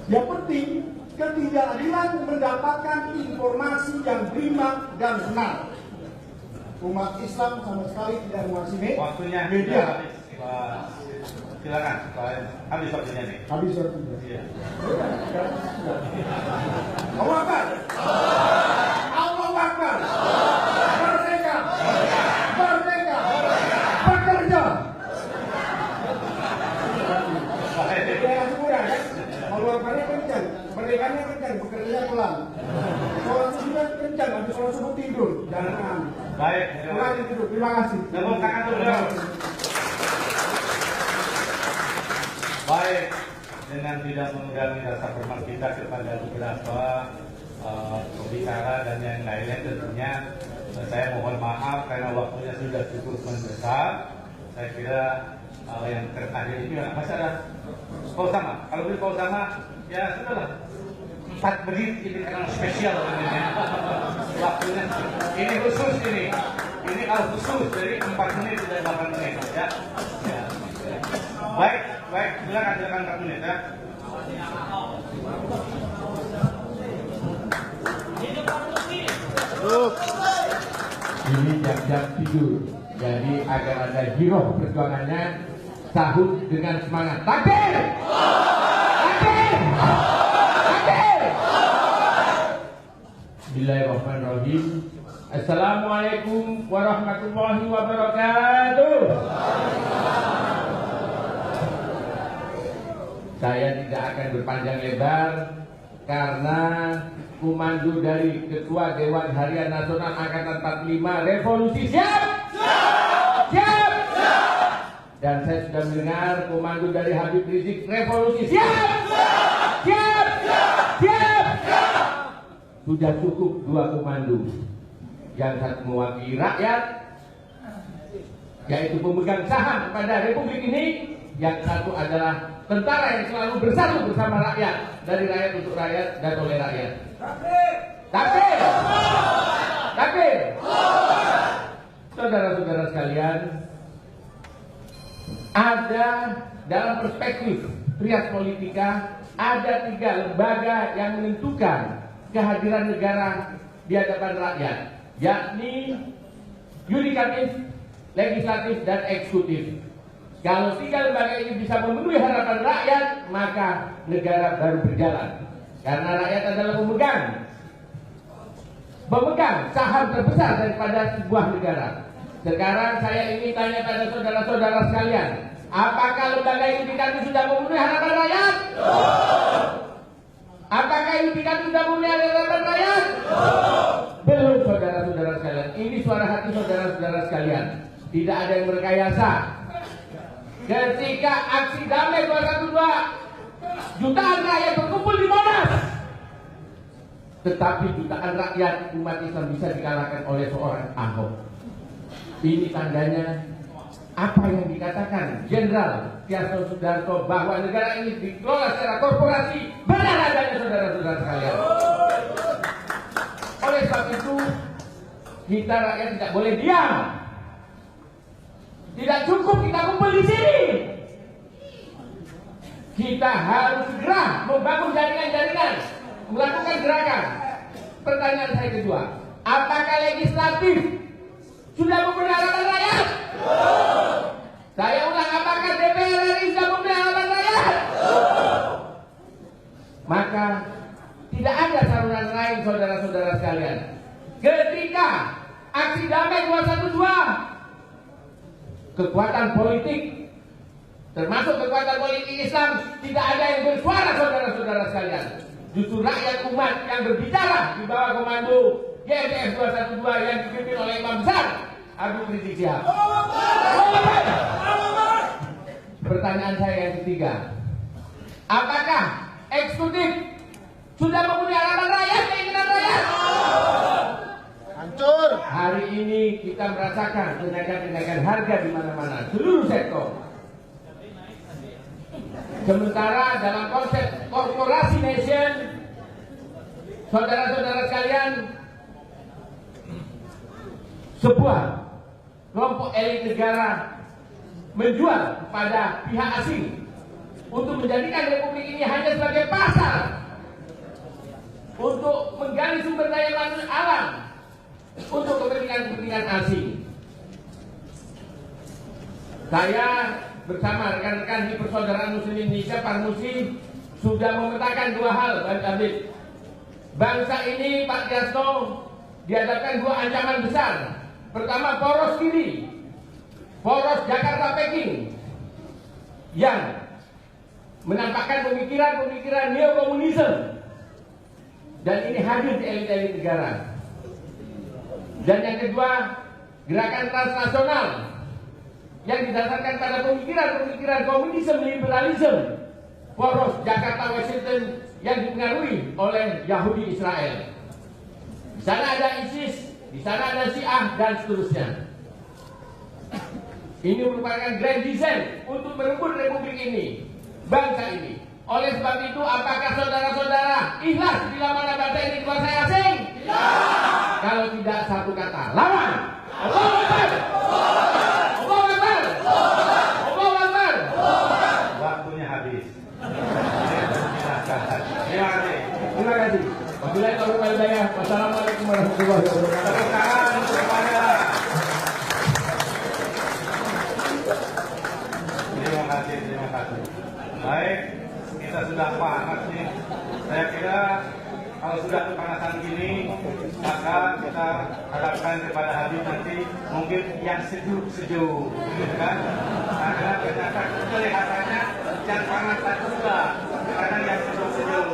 Yang penting ketidakadilan mendapatkan informasi yang prima dan benar. Umat Islam sama sekali tidak menguasai waktunya media. Silakan, habis waktunya nih. Habis waktunya. Iya. Allah Akbar. Allah Akbar. Merdeka. Merdeka. Bekerja. Daerah semua kan? Allah Akbarnya kencang, merdekanya kencang, bekerja pelan. Sholat subuh kencang, habis sholat subuh tidur. Jangan. Baik, Pulang tidur. Terima kasih. tepuk tangan dulu. Baik, dengan tidak mengurangi rasa hormat kita kepada beberapa pembicara dan yang lainnya tentunya saya mohon maaf karena waktunya sudah cukup mendesak. Saya kira yang terakhir ini masih ada pausama. Kalau beli pausama ya sudahlah. 4 menit ini karena spesial ini. Waktunya ini khusus ini. Ini khusus jadi 4 menit tidak 8 menit ya. Ya. Baik, silakan 4 menit ya. Ini jam-jam tidur, jadi agar ada giroh perjuangannya, sahut dengan semangat. Takbir! Takbir! Takbir! Bismillahirrahmanirrahim. Assalamualaikum warahmatullahi wabarakatuh. Saya tidak akan berpanjang lebar karena komando dari Ketua Dewan Harian Nasional Angkatan 45 Revolusi siap! Siap! Siap! Dan saya sudah mendengar komando dari Habib Rizik Revolusi siap! Siap! Siap! Sudah cukup 2 komando. Yang satu mewakili rakyat, yaitu pemegang saham pada Republik ini. Yang satu adalah tentara yang selalu bersatu bersama rakyat, dari rakyat untuk rakyat dan oleh rakyat. Takbir! Takbir! Saudara-saudara sekalian, ada dalam perspektif trias politika ada 3 lembaga yang menentukan kehadiran negara di hadapan rakyat, yakni yudikatif, legislatif, dan eksekutif. Kalau 3 lembaga ini bisa memenuhi harapan rakyat, maka negara baru berjalan. Karena rakyat adalah pemegang saham terbesar daripada sebuah negara. Sekarang saya ingin tanya pada saudara-saudara sekalian, apakah lembaga yudikatif sudah memenuhi harapan rakyat? Apakah yudikatif sudah memenuhi harapan rakyat? Belum, saudara-saudara sekalian. Ini suara hati saudara-saudara sekalian. Tidak ada yang berrekayasa. Ketika aksi damai 212, jutaan rakyat berkumpul di Monas, tetapi jutaan rakyat umat Islam bisa dikalahkan oleh seorang Ahok. Ini tandanya apa yang dikatakan Jenderal Tiasno Sudarto bahwa negara ini dikelola secara korporasi, benar adanya saudara-saudara sekalian. Oleh sebab itu, kita rakyat tidak boleh diam. Tidak cukup kita kumpul di sini. Kita harus segera membangun jaringan-jaringan, melakukan gerakan. Pertanyaan saya kedua, apakah legislatif sudah memberi harapan rakyat? Saya ulang, apakah DPR RI sudah memberi harapan rakyat? Maka tidak ada saluran lain, saudara-saudara sekalian. Ketika aksi damai 212, kekuatan politik, termasuk kekuatan politik Islam, tidak ada yang bersuara, saudara-saudara sekalian. Justru rakyat umat yang berbicara di bawah komando GMPF 212 yang dipimpin oleh Imam Besar Habib Rizik Syihab. Pertanyaan saya yang ketiga, apakah eksekutif sudah memenuhi harapan rakyat, keinginan rakyat? Hancur. Hari ini kita merasakan kenaikan harga di mana-mana, seluruh sektor. Sementara dalam konsep korporasi nation, saudara-saudara sekalian, sebuah kelompok elit negara menjual kepada pihak asing untuk menjadikan republik ini hanya sebagai pasar untuk menggali sumber daya manusia alam untuk kepentingan asing. Saya bersama rekan-rekan di Persaudaraan Muslim Indonesia Parmusi sudah memetakan dua hal, Pak Habib. Bangsa ini, Pak Tiasno, dihadapkan dua ancaman besar. Pertama, poros kiri, poros Jakarta-Peking, yang menampakkan pemikiran-pemikiran neokomunisme, dan ini hadir di elit-elit negara. Dan yang kedua, gerakan transnasional yang didasarkan pada pemikiran-pemikiran komunisme liberalisme, poros Jakarta Washington yang dipengaruhi oleh Yahudi Israel. Di sana ada ISIS, di sana ada Syiah, dan seterusnya. Ini merupakan grand design untuk merebut republik ini, bangsa ini. Oleh sebab itu, apakah saudara-saudara ikhlas bila mana bangsa ini dikuasai asing? Ya. Kalau tidak, satu kata, lawan. Allahu Akbar. Allahu Akbar. Allahu Akbar. Waktunya habis. Terima kasih. Terima kasih. Wabillahi taufiq wal hidayah. Wassalamualaikum warahmatullahi wabarakatuh. Terima kasih. Baik, kita sudah panas nih. Saya kira kalau sudah kepanasan gini, maka kita harapkan kepada Habib nanti mungkin yang sejuk-sejuk, gitu kan? Karena ternyata kelihatannya yang panas tadi sudah, karena yang sejuk-sejuk.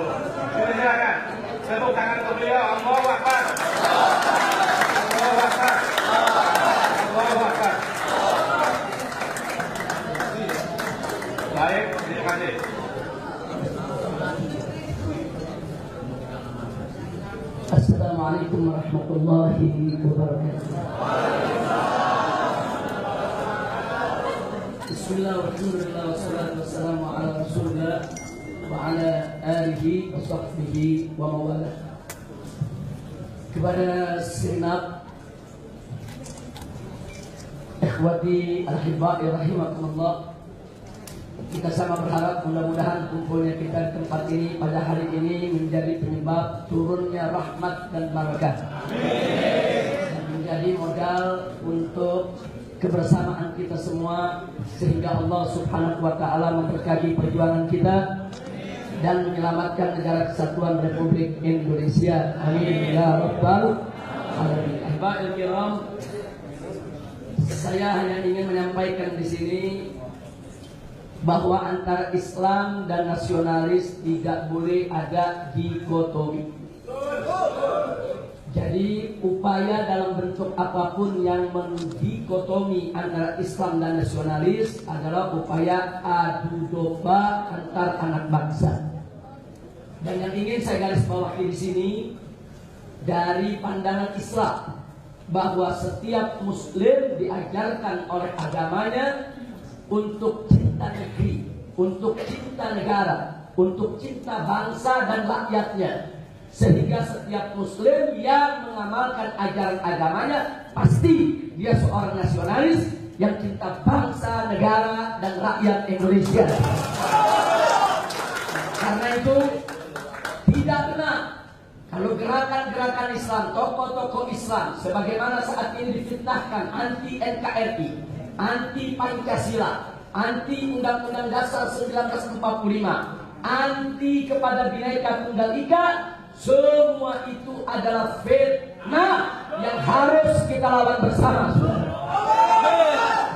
Silakan, tepuk tangan untuk beliau. Allahu Akbar. Allahu Akbar. Allahu Akbar. Baik, terima kasih. Assalamualaikum warahmatullahi wabarakatuh. Bismillah, walhamdulillah, wassalatu wassalamu ala rasulillah wa ala alihi wa sahbihi wa mawalah. Kepada segenap ikhwati al-hibba'i rahimakumullah, kita sama berharap mudah-mudahan kumpulnya kita di tempat ini pada hari ini menjadi penyebab turunnya rahmat dan barakah. Dan menjadi modal untuk kebersamaan kita semua, sehingga Allah Subhanahu wa taala memberkahi perjuangan kita dan menyelamatkan negara kesatuan Republik Indonesia. Amin ya rabbal alamin. Ahbabul kiram, saya hanya ingin menyampaikan di sini bahwa antara Islam dan nasionalis tidak boleh ada dikotomi. Jadi upaya dalam bentuk apapun yang mendikotomi antara Islam dan nasionalis adalah upaya adu domba antar anak bangsa. Dan yang ingin saya garis bawahi di sini, dari pandangan Islam, bahwa setiap muslim diajarkan oleh agamanya untuk cinta negeri, untuk cinta negara, untuk cinta bangsa dan rakyatnya. Sehingga setiap muslim yang mengamalkan ajaran agamanya pasti dia seorang nasionalis yang cinta bangsa, negara, dan rakyat Indonesia. Karena itu tidak benar kalau gerakan-gerakan Islam, tokoh-tokoh Islam sebagaimana saat ini difitnahkan anti NKRI, anti Pancasila, anti Undang-Undang Dasar 1945, anti kepada Bhinneka Tunggal Ika, semua itu adalah fitnah yang harus kita lawan bersama, saudara.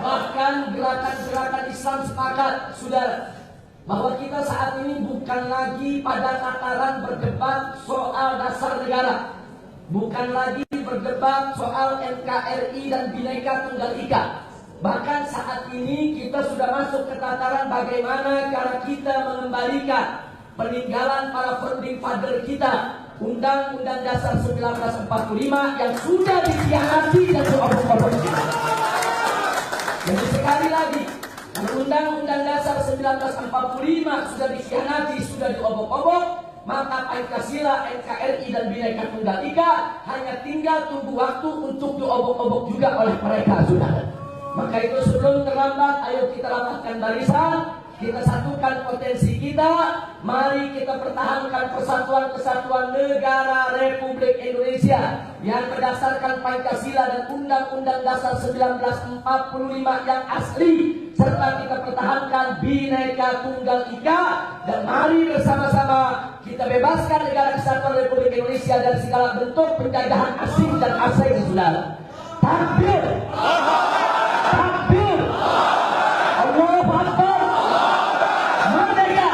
Bahkan gerakan-gerakan Islam sepakat, saudara, bahwa kita saat ini bukan lagi pada tataran berdebat soal dasar negara, bukan lagi berdebat soal NKRI dan Bhinneka Tunggal Ika. Bahkan saat ini kita sudah masuk ke tataran bagaimana cara kita mengembalikan peninggalan para founding father kita, Undang-Undang Dasar 1945 yang sudah dikhianati dan diobok-obok. Jadi sekali lagi, Undang-Undang Dasar 1945 sudah dikhianati, sudah diobok-obok, maka Pancasila, NKRI dan Bhinneka Tunggal Ika hanya tinggal tunggu waktu untuk diobok-obok juga oleh mereka, saudara. Maka itu sebelum terlambat, ayo kita rapatkan barisan, kita satukan potensi kita, mari kita pertahankan persatuan-kesatuan negara Republik Indonesia yang berdasarkan Pancasila dan Undang-Undang Dasar 1945 yang asli, serta kita pertahankan Bhinneka Tunggal Ika, dan mari bersama-sama kita bebaskan negara kesatuan Republik Indonesia dari segala bentuk penjajahan asing dan asing, saudara. Takbir! Takbir! Allahu Akbar! Merdeka!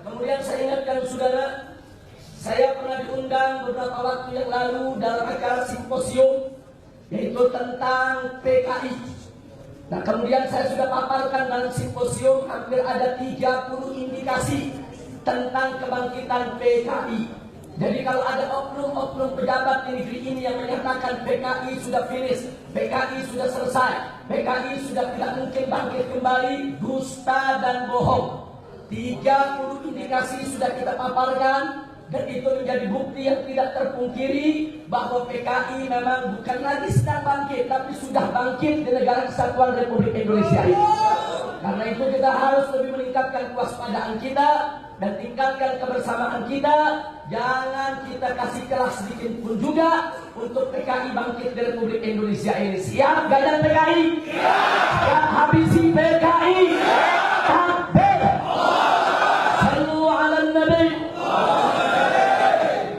Kemudian saya ingatkan saudara, saya pernah diundang beberapa waktu yang lalu dalam acara simposium yaitu tentang PKI. Nah, kemudian saya sudah paparkan dalam simposium hampir ada 30 indikasi tentang kebangkitan PKI. Jadi kalau ada oknum-oknum pejabat di negeri ini yang menyatakan PKI sudah finish, PKI sudah selesai, PKI sudah tidak mungkin bangkit kembali, dusta dan bohong. 30 indikasi sudah kita paparkan, dan itu menjadi bukti yang tidak terpungkiri bahwa PKI memang bukan lagi sedang bangkit, tapi sudah bangkit di negara kesatuan Republik Indonesia ini. Karena itu kita harus lebih meningkatkan kewaspadaan kita dan tingkatkan kebersamaan kita. Jangan kita kasih celah sedikit pun juga untuk PKI bangkit di Republik Indonesia ini. Siap gadan PKI? Siap habisi PKI? Takbir! Sallu ala Nabi.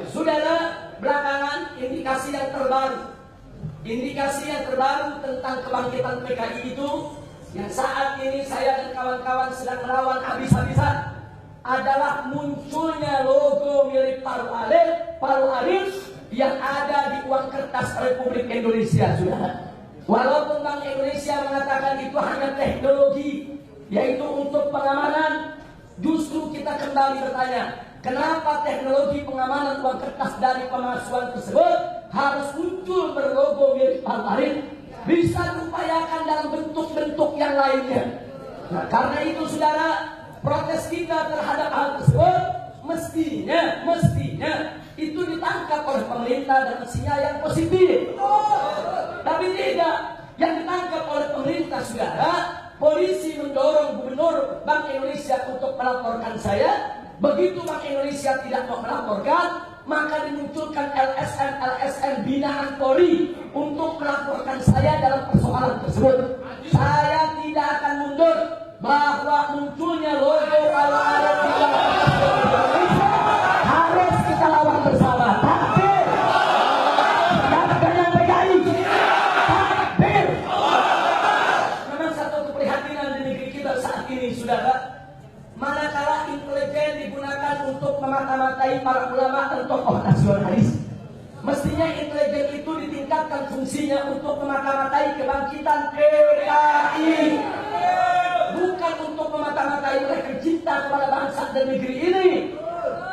Saudara, belakangan indikasi yang terbaru tentang kebangkitan PKI itu, yang saat ini saya dan kawan-kawan sedang melawan habis-habisan, adalah munculnya logo milik Palu Arit yang ada di uang kertas Republik Indonesia, saudara. Walaupun Bank Indonesia mengatakan itu hanya teknologi, yaitu untuk pengamanan, justru kita kembali bertanya, kenapa teknologi pengamanan uang kertas dari pemalsuan tersebut harus muncul berlogo milik Palu Arit? Bisa diupayakan dalam bentuk-bentuk yang lainnya. Nah, karena itu saudara, protes kita terhadap hal tersebut mestinya itu ditangkap oleh pemerintah dan mestinya yang positif. Tapi tidak, yang ditangkap oleh pemerintah, saudara. Polisi mendorong Gubernur Bank Indonesia untuk melaporkan saya. Begitu Bank Indonesia tidak mau melaporkan, maka dimunculkan LSM binaan Polri untuk melaporkan saya dalam persoalan tersebut. Saya tidak akan mundur bahwa munculnya logo Palu Arit di Indonesia harus kita lawan bersama. Takbir! Jangan PKI! Takbir! Memang satu keprihatinan di negeri kita saat ini, saudara. Manakala intelijen digunakan untuk memata-matai para ulama dan tokoh nasionalis, mestinya intelijen itu ditingkatkan fungsinya untuk memata-matai kebangkitan PKI, bukan untuk memata-matai mereka cinta kepada bangsa dan negeri ini.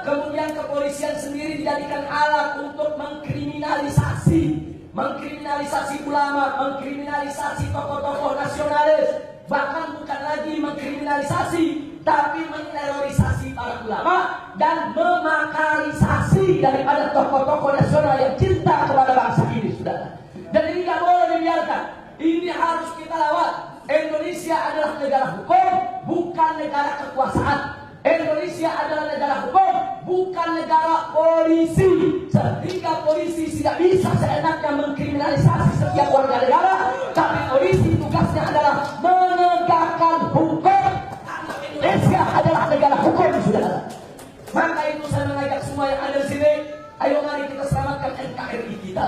Kemudian kepolisian sendiri dijadikan alat untuk mengkriminalisasi mengkriminalisasi ulama, mengkriminalisasi tokoh-tokoh nasionalis, bahkan bukan lagi mengkriminalisasi, tapi menerorisasi para ulama dan memakalisasi daripada tokoh-tokoh nasional yang cinta kepada bangsa ini, saudara. Dan ini tidak boleh dibiarkan. Ini harus kita lawan. Indonesia adalah negara hukum, bukan negara kekuasaan. Indonesia adalah negara hukum, bukan negara polisi. Sehingga polisi tidak bisa seenaknya mengkriminalisasi setiap warga negara, tapi polisi tugasnya adalah menegakkan hukum. Indonesia adalah negara hukum, saudara. Maka itu saya mengajak semua yang ada di sini, ayo mari kita selamatkan NKRI kita.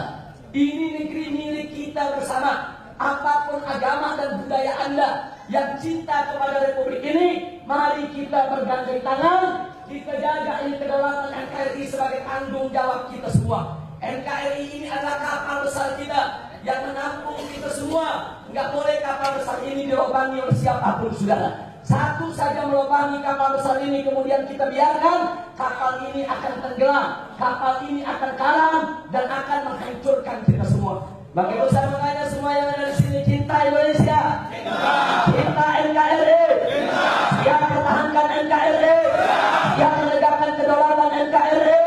Ini negeri milik kita bersama. Apapun agama dan budaya Anda yang cinta kepada Republik ini, mari kita bergandeng tangan, kita jaga ini kedaulatan NKRI sebagai tanggung jawab kita semua. NKRI ini adalah kapal besar kita yang menampung kita semua. Enggak boleh kapal besar ini dilobangi oleh siapapun, saudara. Satu saja melobangi kapal besar ini, kemudian kita biarkan, kapal ini akan tenggelam, kapal ini akan karam dan akan menghancurkan kita semua. Maka itu saya mengajak semua yang ada di sini, cinta Indonesia, cinta NKRI, siap pertahankan NKRI, siap menegakkan kedaulatan NKRI.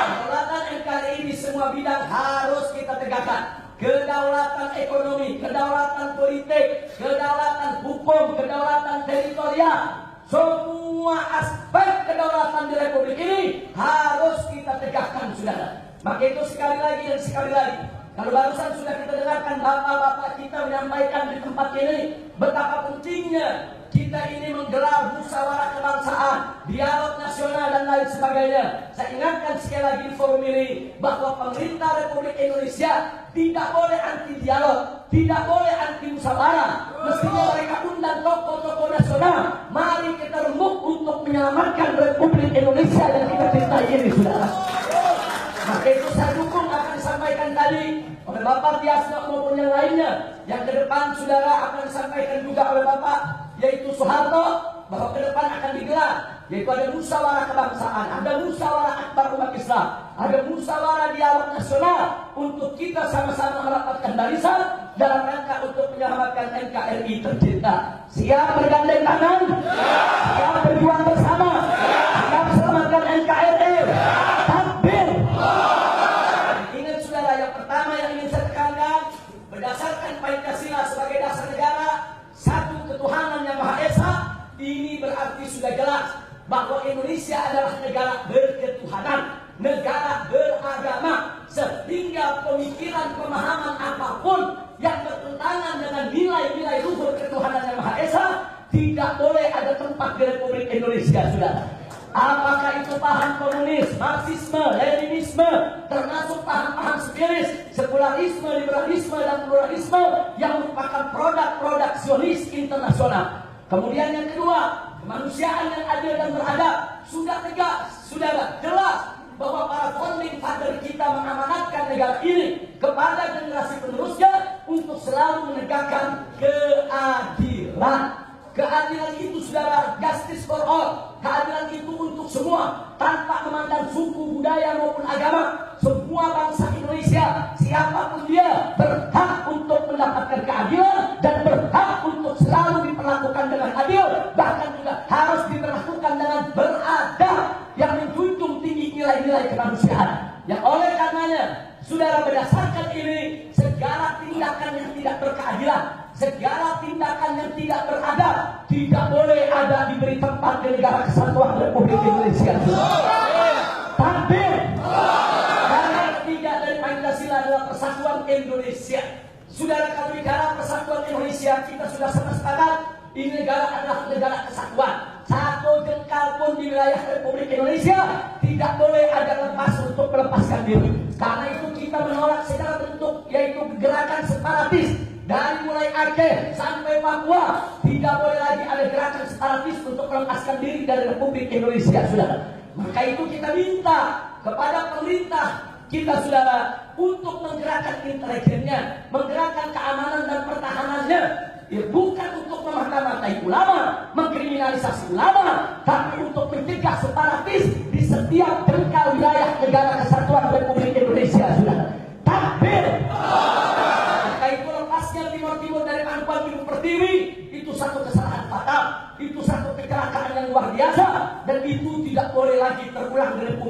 Kedaulatan NKRI di semua bidang harus kita tegakkan. Kedaulatan ekonomi, kedaulatan politik, kedaulatan hukum, kedaulatan teritorial, semua aspek kedaulatan di Republik ini harus kita tegakkan, saudara. Maka itu sekali lagi dan sekali lagi, kalau barusan sudah kita dengarkan bapak-bapak kita menyampaikan di tempat ini betapa pentingnya kita ini menggelar musyawarah kebangsaan, dialog nasional dan lain sebagainya. Saya ingatkan sekali lagi di forum ini bahwa pemerintah Republik Indonesia tidak boleh anti dialog, tidak boleh anti musyawarah. Mestinya mereka undang tokoh-tokoh nasional. Mari kita remuk untuk menyelamatkan Republik Indonesia yang kita cintai ini, saudara. Maka itu saya dukung akan disampaikan tadi oleh Bapak Tiasno maupun yang lainnya. Yang ke depan saudara akan disampaikan juga oleh Bapak yaitu Soeharto, bahwa ke depan akan digelar yaitu ada musyawarah kebangsaan, ada musyawarah akbar umat Islam, ada musyawarah dialog nasional untuk kita sama-sama merapatkan barisan dalam rangka untuk menyelamatkan NKRI tercinta. Siap bergandeng tangan, siap berjuang bersama, siap selamatkan NKRI. Takbir. Ingat saudara, yang pertama yang ingin saya tekankan, berdasarkan Pancasila sebagai dasar negara, satu ketuhanan yang Maha Esa. Ini berarti sudah jelas bahwa Indonesia adalah negara berketuhanan, negara beragama, sehingga pemikiran pemahaman apapun yang bertentangan dengan nilai-nilai luhur ketuhanan yang Maha Esa tidak boleh ada tempat di Republik Indonesia, saudara. Apakah itu paham komunis, marxisme, leninisme, termasuk paham-paham sosialis, sekularisme, liberalisme, dan pluralisme yang merupakan produk-produk Zionis internasional. Kemudian yang kedua, kemanusiaan yang adil dan beradab. Sudah tegas, sudah jelas bahwa para founding father kita mengamanatkan negara ini kepada generasi penerusnya untuk selalu menegakkan keadilan. Keadilan itu saudara, justice for all. Keadilan itu untuk semua, tanpa memandang suku, budaya maupun agama. Semua bangsa Indonesia, siapapun dia, berhak untuk mendapatkan keadilan dan berhak untuk selalu diperlakukan dengan adil. Bahkan juga harus diperlakukan dengan beradab yang menjunjung tinggi nilai-nilai kemanusiaan. Yang oleh karenanya, saudara, berdasarkan ini, segala tindakan yang tidak berkeadilan, segala tindakan yang tidak beradab tidak boleh ada diberi tempat di negara kesatuan Republik Indonesia. Takbir. Karena ketiga dari Pancasila adalah persatuan Indonesia. Saudara, kalau bicara persatuan Indonesia, kita sudah sepakat ini negara adalah negara kesatuan. Satu jengkal pun di wilayah Republik Indonesia tidak boleh ada lepas untuk melepaskan diri. Karena itu kita menolak secara bentuk yaitu gerakan separatis. Dari mulai Aceh sampai Papua tidak boleh lagi ada gerakan separatis untuk melepaskan diri dari Republik Indonesia, saudara. Maka itu kita minta kepada pemerintah kita, saudara, untuk menggerakkan intelijennya, menggerakkan keamanan dan pertahanannya. Ya, bukan untuk memata-matai ulama, mengkriminalisasi ulama, tapi untuk mencegah separatis di setiap jengkal wilayah negara kesatuan Republik Indonesia, saudara. Takbir.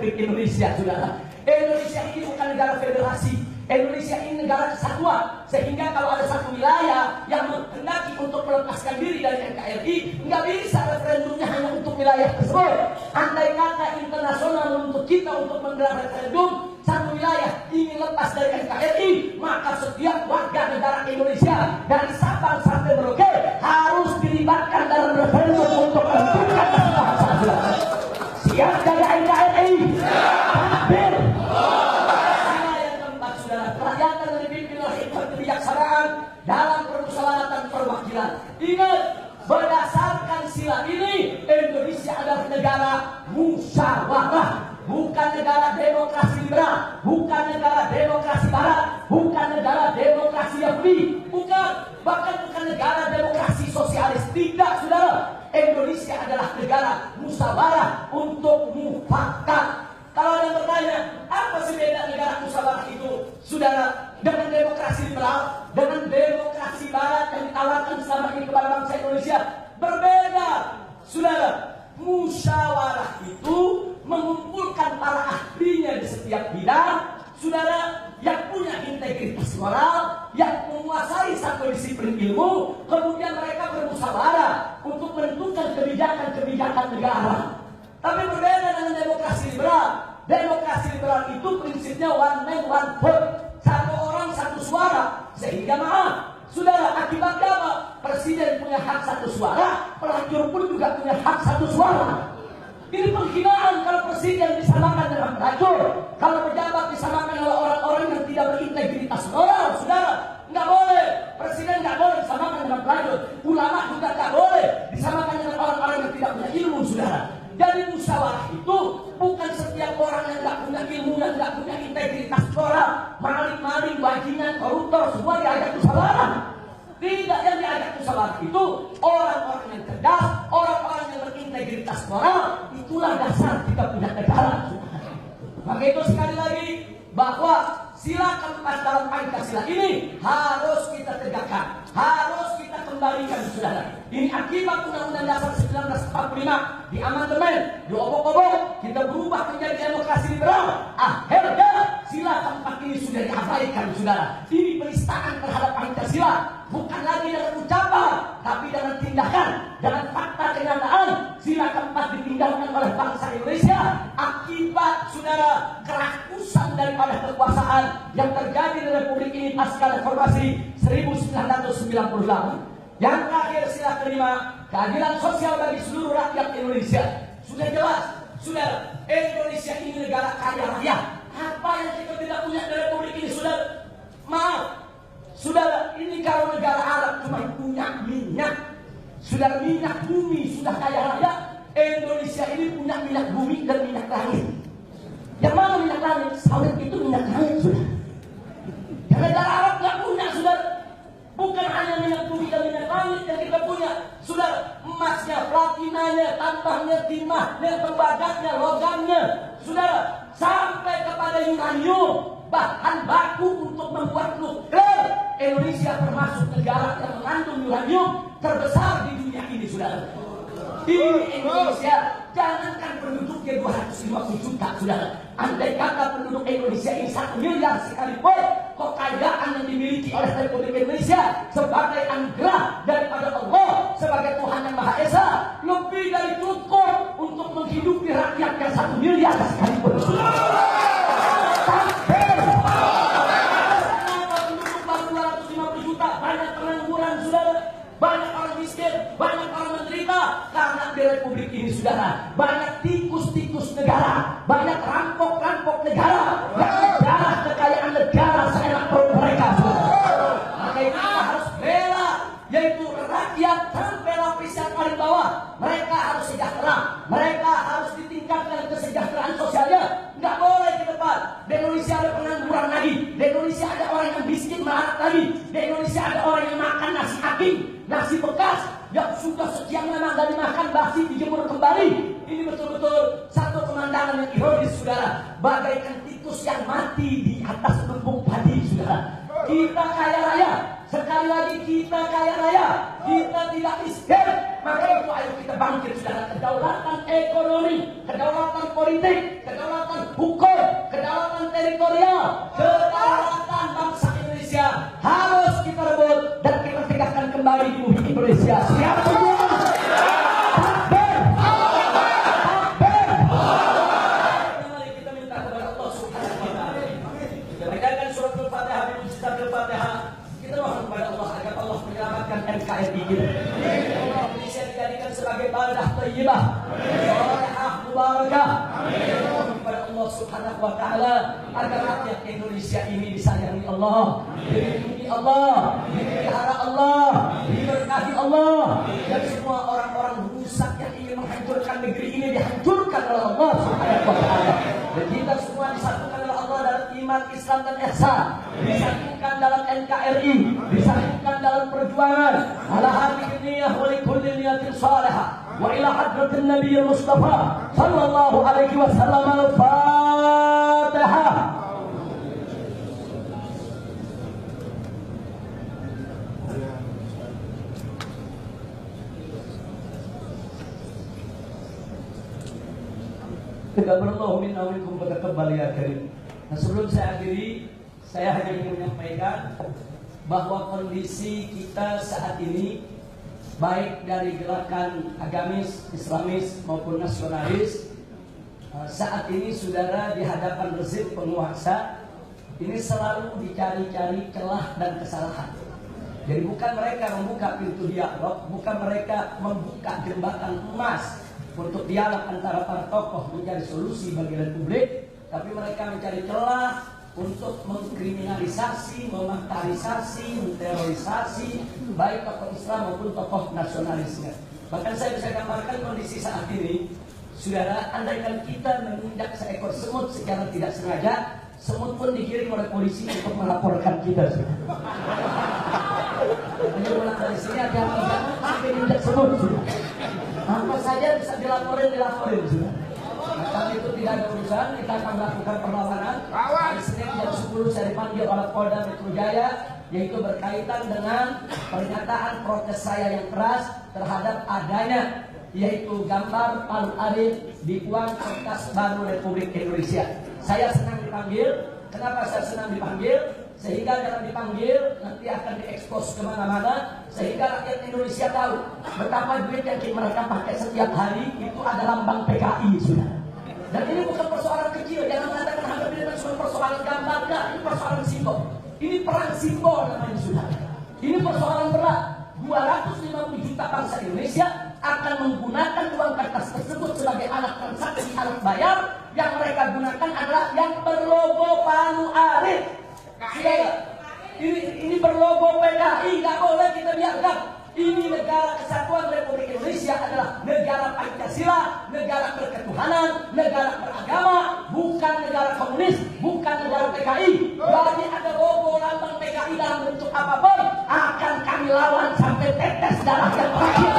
Republik Indonesia, saudara. Indonesia ini bukan negara federasi. Indonesia ini negara kesatuan, sehingga kalau ada satu wilayah yang menghendaki untuk melepaskan diri dari NKRI, nggak bisa referendumnya hanya untuk wilayah tersebut. Andai kata internasional menuntut kita untuk menggelar referendum, satu wilayah ingin lepas dari NKRI, maka setiap warga negara Indonesia dari Sabang sampai Merauke harus dilibatkan dalam referendum untuk menentukan nasib bangsa. Siap jaga NKRI? Hampir. Kerakyatan yang dipimpin oleh hikmat kebijaksanaan dalam permusyawaratan perwakilan. Ingat, berdasarkan sila ini, Indonesia adalah negara musyawarah, bukan negara demokrasi liberal, bukan negara demokrasi barat, bukan negara demokrasi Yahudi, bukan, bahkan bukan negara demokrasi sosialis. Tidak, saudara. Indonesia adalah negara musyawarah untuk mufakat. Kalau ada yang bertanya, apa sih beda negara musyawarah itu, saudara, dengan demokrasi liberal, dengan demokrasi barat yang ditawarkan selama ini kepada bangsa Indonesia? Berbeda, saudara. Musyawarah itu mengumpulkan para ahlinya di setiap bidang, saudara, yang punya integritas moral, yang menguasai satu disiplin ilmu, kemudian mereka bermusyawarah untuk menentukan kebijakan-kebijakan negara. Tapi berbeda dengan demokrasi liberal. Demokrasi liberal itu prinsipnya one man one vote, satu orang satu suara. Sehingga maaf, saudara, akibatnya apa? Presiden punya hak satu suara, pelacur pun juga punya hak satu suara. Ini penghinaan kalau presiden disamakan dengan pelacur, kalau pejabat disamakan oleh orang-orang yang tidak berintegritas moral, saudara. Nggak boleh, presiden nggak boleh disamakan dengan pelacur, ulama juga nggak boleh disamakan dengan orang-orang yang tidak punya ilmu, saudara. Jadi musyawarah itu bukan setiap orang yang nggak punya ilmu, yang nggak punya integritas moral, maling-maling, bajingan, koruptor, semua diajak musyawarah. Tidak, yang diajak musyawarah itu orang-orang yang cerdas, orang-orang yang berintegritas moral. Itulah dasar kita punya negara. Maka itu sekali lagi bahwa sila keempat dalam Pancasila ini harus kita tegakkan, harus kita kembalikan, saudara. Ini akibat Undang-Undang Dasar 1945 di amandemen, diobok-obok, kita berubah menjadi demokrasi liberal. Akhirnya sila keempat ini sudah diabaikan, saudara. Ini penistaan terhadap Pancasila, bukan lagi dengan ucapan, tapi dengan tindakan, dengan fakta kenyataan. Sila keempat ditinggalkan oleh bangsa Indonesia akibat, saudara, kerakusan daripada kekuasaan yang terjadi di Republik ini pasca reformasi 1998. Yang terakhir, sila kelima, keadilan sosial bagi seluruh rakyat Indonesia. Sudah jelas, saudara, Indonesia ini negara kaya raya. Apa yang kita tidak punya di Republik ini, saudara? Maaf, saudara, ini kalau negara Arab cuma punya minyak, saudara, minyak bumi sudah kaya raya. Indonesia ini punya minyak bumi dan minyak langit. Yang mana minyak langit? Sawit itu minyak langit, saudara. Yang negara Arab nggak punya, saudara. Bukan hanya minyak bumi dan minyak langit yang kita punya, saudara. Emasnya, platinanya, tambahnya, timahnya, tembaganya, logamnya, saudara, sampai kepada uranium, bahan baku untuk membuat nuklir. Indonesia termasuk negara yang mengandung uranium terbesar di dunia ini, saudara. Di Indonesia, jangankan penduduknya 250 juta, saudara. Andai kata penduduk Indonesia ini 1 miliar sekalipun, kekayaan yang dimiliki oleh Republik Indonesia sebagai anugerah daripada Allah, sebagai Tuhan yang Maha Esa, lebih dari cukup untuk menghidupi rakyat yang 1 miliar sekalipun. Sampai kenapa penduduk baru 250 juta, banyak pengangguran, saudara, banyak orang miskin, banyak orang menderita karena di Republik ini, saudara, banyak tikus-tikus negara, banyak rampok-rampok negara, negara kekayaan negara seenak perut mereka, saudara. Maka itu kita harus bela, yaitu rakyat sampai lapis yang paling bawah. Mereka harus sejahtera, mereka harus ditingkatkan kesejahteraan sosialnya. Nggak boleh ke depan di Indonesia ada pengangguran lagi, di Indonesia ada orang yang miskin melarat lagi, di Indonesia ada orang yang makan nasi aking, nasi bekas yang sudah sekian lama dari makan basi dijemur kembali. Ini betul-betul satu pemandangan yang ironis, saudara, bagaikan tikus yang mati di atas lumbung padi, saudara. Kita kaya raya, sekali lagi kita kaya raya, kita tidak miskin. Maka itu ayo kita bangkit secara kedaulatan ekonomi, kedaulatan politik, kedaulatan hukum, kedaulatan teritorial, kedaulatan bangsa Indonesia harus kita rebut dan kita tegakkan kembali di bumi Indonesia. Siapa semua? Takbir! Takbir! Mari kita minta kepada Allah Subhanahu wa Ta'ala. Kita bacakan surat Al-Fatihah, Ustaz Al-Fatihah. Kita mohon kepada Allah agar Allah menyelamatkan NKRI kita. Indonesia dijadikan sebagai baldah thayyibah, salihah, mubarakah. Kepada Allah Subhanahu wa Ta'ala agar rakyat Indonesia ini disayangi Allah, dilindungi Allah, dipelihara Allah, diberkahi Allah, dan semua orang-orang rusak yang ingin menghancurkan negeri ini dihancurkan oleh Allah Subhanahu wa Ta'ala. Dan kita semua disatukan oleh Allah dalam iman, Islam dan ihsan, disatukan dalam NKRI, disatukan dalam perjuangan ala hadhihi niyyah wa likulli niyatin salihah wa ila hadratin Nabi Mustafa sallallahu alaihi wasallam. Al-Fatihah. Taqabbalallahu minna wa minkum wa taqabbal ya karim. Nah, sebelum saya akhiri, saya hanya ingin menyampaikan bahwa kondisi kita saat ini baik dari gerakan agamis, Islamis maupun nasionalis, saat ini saudara di hadapan rezim penguasa ini selalu dicari-cari celah dan kesalahan. Jadi bukan mereka membuka pintu dialog, bukan mereka membuka jembatan emas untuk dialog antara para tokoh mencari solusi bagi republik, tapi mereka mencari celah untuk mengkriminalisasi, mematarisasi, menterorisasi baik tokoh Islam maupun tokoh nasionalisme. Bahkan saya bisa gambarkan kondisi saat ini, saudara, andaikan kita menindak seekor semut secara tidak sengaja, semut pun dikirim oleh polisi untuk melaporkan kita. Hanya mulai dari sini hati-hati sampai nindak semut. Apa saja bisa dilaporin. Kami itu tidak ada urusan, kita akan melakukan perlawanan. Hari Senin jam 10 saya dipanggil oleh Polda Metro Jaya, yaitu berkaitan dengan pernyataan protes saya yang keras terhadap adanya yaitu gambar Palu Arit di uang kertas baru Republik Indonesia. Saya senang dipanggil. Kenapa saya senang dipanggil? Sehingga dalam dipanggil nanti akan diekspos kemana-mana, sehingga rakyat Indonesia tahu betapa duit yang mereka pakai setiap hari itu ada lambang PKI, sudah. Dan ini bukan persoalan kecil, jangan mengatakan harga ini cuma persoalan gambar, enggak, ini persoalan simbol. Ini perang simbol namanya, sudah. Ini persoalan berat. 250 juta bangsa Indonesia akan menggunakan uang kertas tersebut sebagai alat transaksi, alat bayar. Yang mereka gunakan adalah yang berlogo Palu Arit. Ini berlogo PKI, nggak boleh kita biarkan. Ini negara kesatuan Republik Indonesia adalah negara Pancasila, negara berketuhanan, negara beragama, bukan negara komunis, bukan negara PKI. Jadi ada logo lambang PKI dalam bentuk apapun, akan kami lawan sampai tetes darah yang terakhir.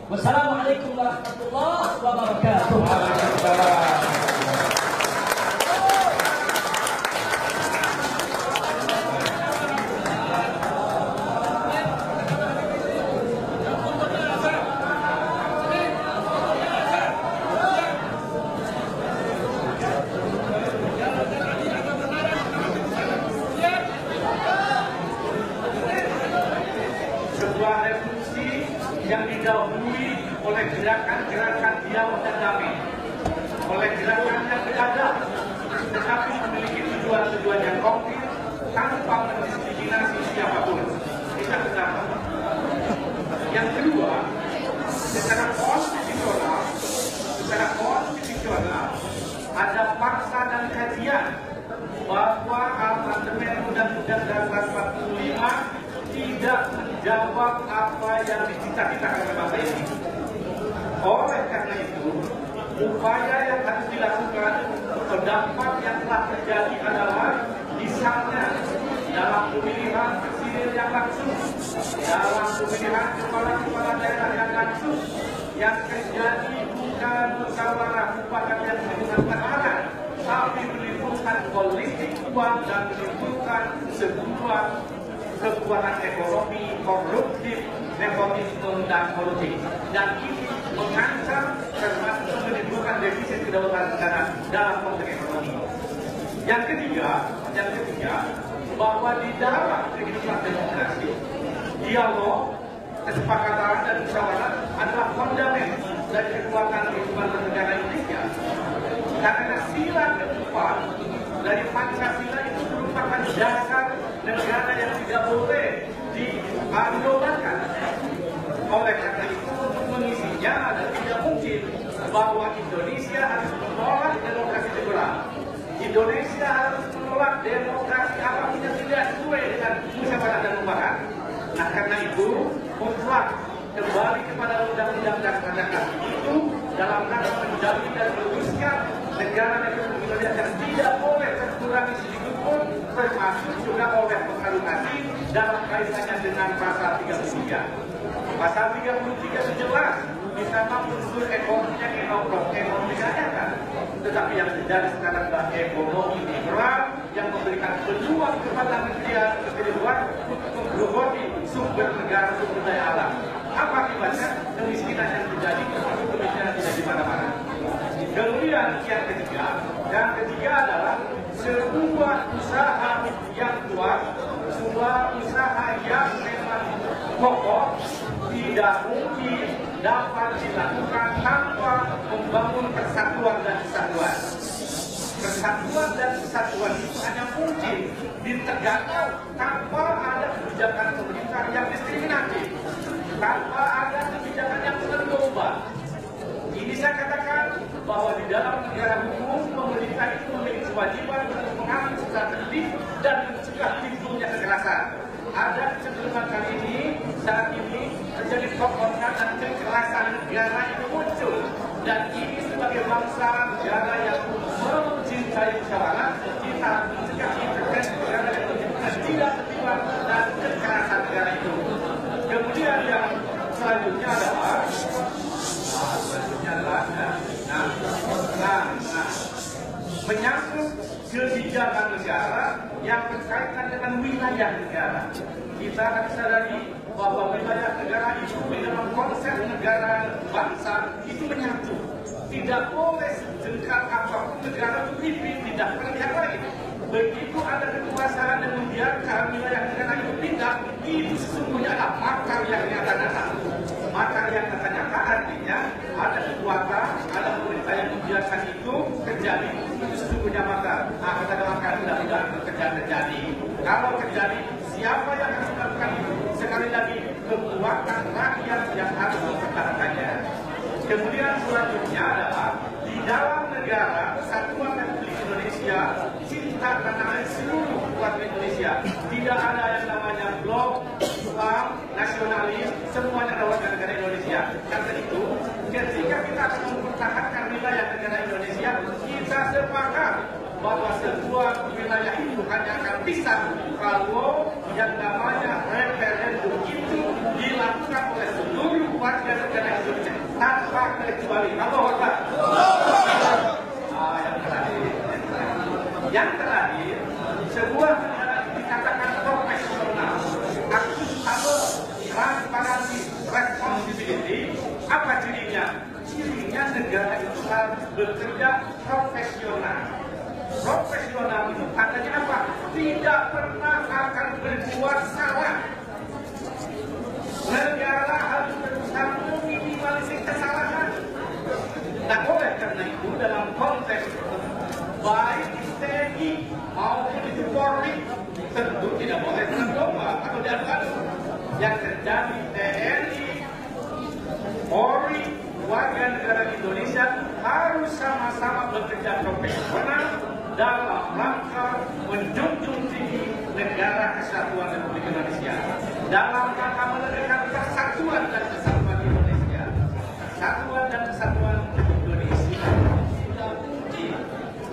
Wassalamualaikum warahmatullahi wabarakatuh. Sebuah revolusi yang didahului oleh gerakan-gerakan dialog dan damai, oleh gerakan yang beradab, tetapi memiliki tujuan-tujuan yang konkret tanpa mendiskriminasi siapapun. Itu pertama. Yang kedua, secara konstitusional ada fakta dan kajian bahwa amandemen Undang-Undang Dasar 45 tidak menjawab apa yang dicita-citakan oleh bangsa ini. Oleh karena itu, upaya yang harus dilakukan terdampak yang telah terjadi adalah misalnya dalam pemilihan presiden yang langsung, dalam pemilihan kepala daerah yang langsung, yang terjadi bukan musyawarah mufakat yang dengan tapi menimbulkan politik uang dan menimbulkan sebuah kekuatan ekonomi koruptif, nepotisme dan politik, dan ini mengancam termasuk menimbulkan defisit kedaulatan negara dalam konteks ekonomi. Yang ketiga, bahwa di dalam kehidupan demokrasi, dialog, kesepakatan dan musyawarah adalah fundament dari kekuatan kehidupan bernegara Indonesia. Karena sila keempat dari Pancasila itu merupakan dasar negara yang tidak boleh diandalkan. Oleh karena itu, untuk mengisinya adalah tidak mungkin bahwa Indonesia harus menolak demokrasi liberal. Indonesia harus menolak demokrasi apapun yang tidak sesuai dengan musyawarah dan mufakat. Nah, karena itu mutlak kembali kepada undang-undang dan peraturan itu dalam rangka menjamin dan meluruskan negara Republik Indonesia yang tidak boleh terkurangi sedikit pun, termasuk juga oleh pengaruh asing dalam kaitannya dengan pasal 33. Pasal 33 itu jelas di sana unsur ekonominya ekonomi kan. Tetapi yang terjadi sekarang adalah ekonomi liberal yang memberikan peluang kepada negeri luar untuk menggerogoti sumber negara, sumber daya alam. Apa akibatnya? Kemiskinan yang terjadi, kemiskinan tidak di mana-mana. Kemudian yang ketiga adalah sebuah usaha yang kuat, sebuah usaha yang memang kokoh tidak mungkin dapat dilakukan tanpa membangun persatuan dan kesatuan. Persatuan dan kesatuan itu hanya mungkin ditegakkan tanpa ada kebijakan pemerintah yang diskriminatif, tanpa ada kebijakan yang berlomba. Ini saya katakan bahwa di dalam negara hukum pemerintah itu memiliki kewajiban untuk mengatur secara tertib dan mencegah timbulnya kekerasan. Ada kecenderungan kali ini saat ini terjadi kekerasan dan kekerasan negara itu muncul, dan ini sebagai bangsa negara yang mencintai musyawarah kita mencegah intervensi negara yang tidak terlibat dan kekerasan negara itu. Kemudian yang selanjutnya adalah menyangkut kebijakan negara yang berkaitan dengan wilayah negara. Kita harus sadari bahwa wilayah negara itu di dalam konsep negara bangsa itu menyatu. Tidak boleh sejengkal apapun negara itu pimpin, tidak pernah lihat lagi. Begitu ada kekuasaan yang membiarkan wilayah negara itu pindah, itu sesungguhnya adalah makar yang nyata-nyata. Makar yang nyata-nyata artinya ada kekuatan, ada pemerintah yang membiarkan itu terjadi. Itu sesungguhnya makar. Nah, kata makar tidak terjadi. Kalau terjadi, siapa yang harus melakukan itu? Sekali lagi, kekuatan rakyat yang harus mempertahankannya. Kemudian selanjutnya adalah di dalam negara Kesatuan Republik Indonesia, cinta tanah air seluruh warga Indonesia. Tidak ada yang namanya blok, Islam, nasionalis, semuanya adalah warga negara Indonesia. Karena itu, ketika kita akan mempertahankan wilayah negara Indonesia, kita sepakat bahwa sebuah wilayah itu hanya akan bisa kalau yang namanya referendum itu dilakukan oleh seluruh warga negara Indonesia tanpa kecuali. Yang terakhir, sebuah negara dikatakan profesional, akuntabel, transparansi, responsibility. Apa cirinya? Cirinya negara itu harus bekerja profesional. Profesional itu katanya apa? Tidak pernah akan berbuat salah. Negara harus berusaha meminimalisir kesalahan. Nah, oleh karena itu dalam konteks baik di TNI maupun di Polri tentu tidak boleh berlomba atau diadu-adu. Yang terjadi TNI, Polri, warga negara Indonesia harus sama-sama bekerja profesional dalam rangka menjunjung tinggi negara kesatuan Republik Indonesia, dalam rangka menegakkan persatuan dan kesatuan Indonesia. Persatuan dan kesatuan Indonesia sudah uji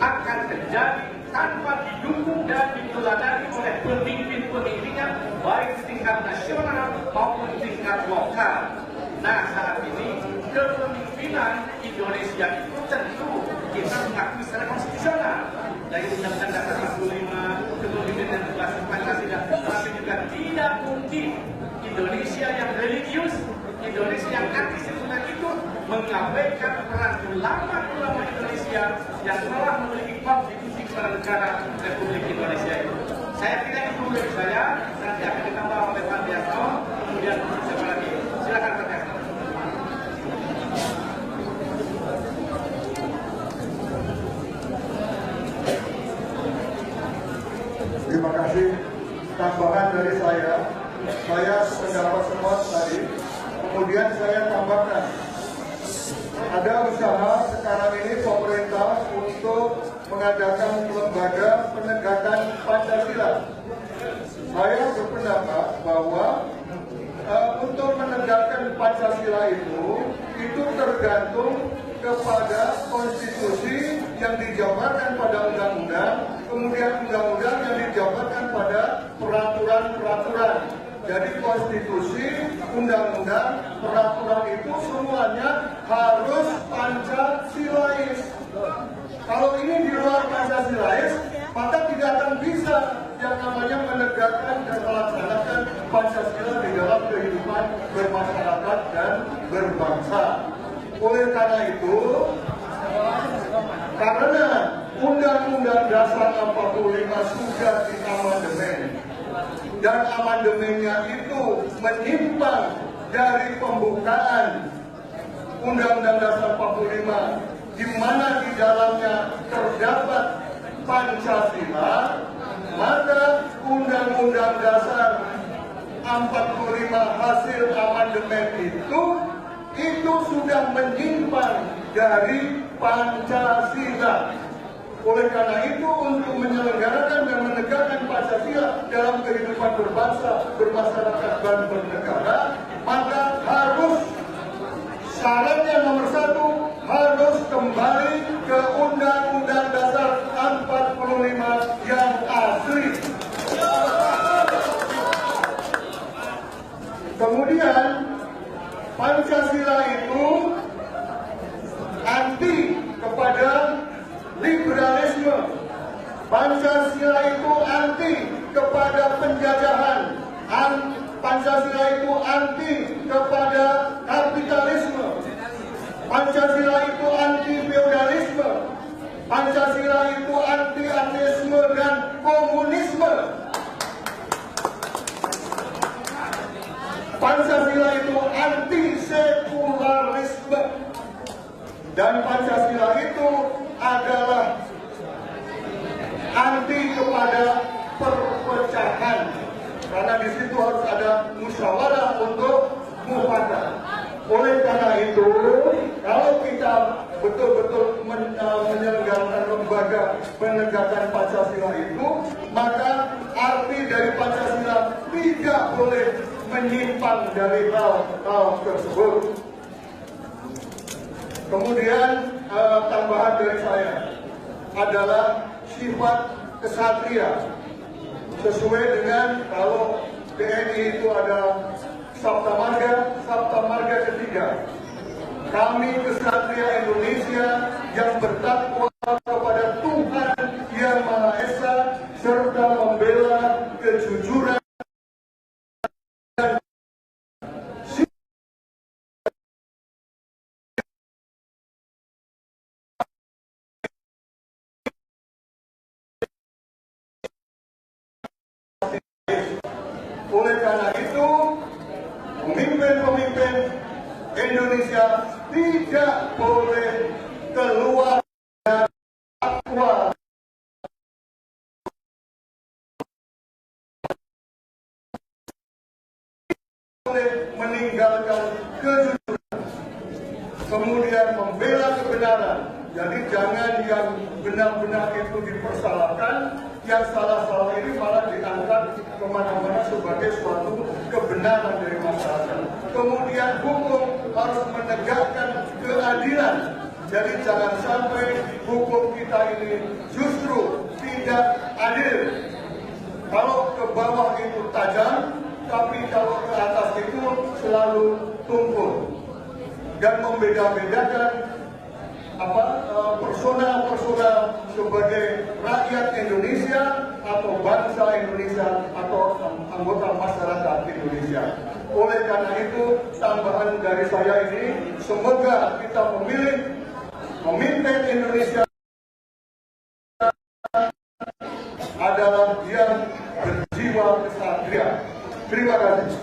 akan terjadi tanpa didukung dan diteladani oleh pemimpin-pemimpinnya, baik tingkat nasional maupun tingkat lokal. Nah, saat ini kepemimpinan Indonesia itu tentu kita mengakui secara konstitusional dari Undang-Undang Dasar 45, kepemimpinan berbasis Pancasila, tapi juga tidak mungkin Indonesia yang religius, Indonesia yang anti sekuler itu mengabaikan peran ulama-ulama Indonesia yang telah memiliki konstitusi kepala negara Republik Indonesia itu. Saya tidak itu dari saya, nanti akan ditambah oleh Pak Biasno, kemudian siapa lagi? Silakan Pak Biasno. Terima kasih. Tambahan dari saya pendapat semua tadi. Kemudian saya tambahkan, ada usaha sekarang ini pemerintah untuk mengadakan lembaga penegakan Pancasila. Saya berpendapat bahwa untuk menegakkan Pancasila itu tergantung kepada konstitusi yang dijabarkan pada undang-undang, kemudian undang-undang yang dijabarkan pada peraturan-peraturan. Jadi konstitusi, undang-undang, peraturan itu semuanya harus Pancasilais. Kalau ini di luar Pancasilais, maka tidak akan bisa yang namanya menegakkan dan melaksanakan Pancasila di dalam kehidupan bermasyarakat dan berbangsa. Oleh karena itu, karena Undang-Undang Dasar 45 sudah diamandemen, dan amandemennya itu menyimpang dari pembukaan Undang-Undang Dasar 45, di mana di dalamnya terdapat Pancasila, maka Undang-Undang Dasar 45 hasil amandemen itu sudah menyimpang dari Pancasila. Oleh karena itu, untuk menyelenggarakan dan menegakkan Pancasila dalam kehidupan berbangsa, bermasyarakat, dan bernegara, maka harus syaratnya nomor 1, harus kembali ke Undang-Undang Dasar 45 yang asli. Kemudian, Pancasila itu anti kepada liberalisme. Pancasila itu anti kepada penjajahan. Pancasila itu anti kepada kapitalisme. Pancasila itu anti feodalisme. Pancasila itu anti ateisme dan komunisme. Pancasila itu anti sekularisme. Dan Pancasila itu adalah anti kepada perpecahan, karena di situ harus ada musyawarah untuk mufakat. Oleh karena itu, kalau kita betul-betul menyelenggarakan lembaga penegakan Pancasila itu, maka arti dari Pancasila tidak boleh menyimpang dari hal tersebut. Kemudian tambahan dari saya adalah sifat kesatria, sesuai dengan kalau TNI itu ada Sabta Marga ketiga. Kami kesatria Indonesia yang bertakwa kepada Tuhan Yang Maha Esa serta membela kejujuran dan oleh karena itu, pemimpin-pemimpin Indonesia tidak boleh keluar dari takwa, boleh meninggalkan kejujuran, kemudian membela kebenaran, Jadi jangan yang benar-benar itu dipersalahkan, yang salah-salah ini malah diangkat kemana-mana sebagai suatu kebenaran dari masyarakat. Kemudian hukum harus menegakkan keadilan. Jadi jangan sampai hukum kita ini justru tidak adil. Kalau ke bawah itu tajam, tapi kalau ke atas itu selalu tumpul dan membeda-bedakan persona sebagai rakyat Indonesia atau bangsa Indonesia atau anggota masyarakat Indonesia. Oleh karena itu, tambahan dari saya ini, semoga kita memilih memimpin Indonesia adalah yang berjiwa kesatria. Terima kasih.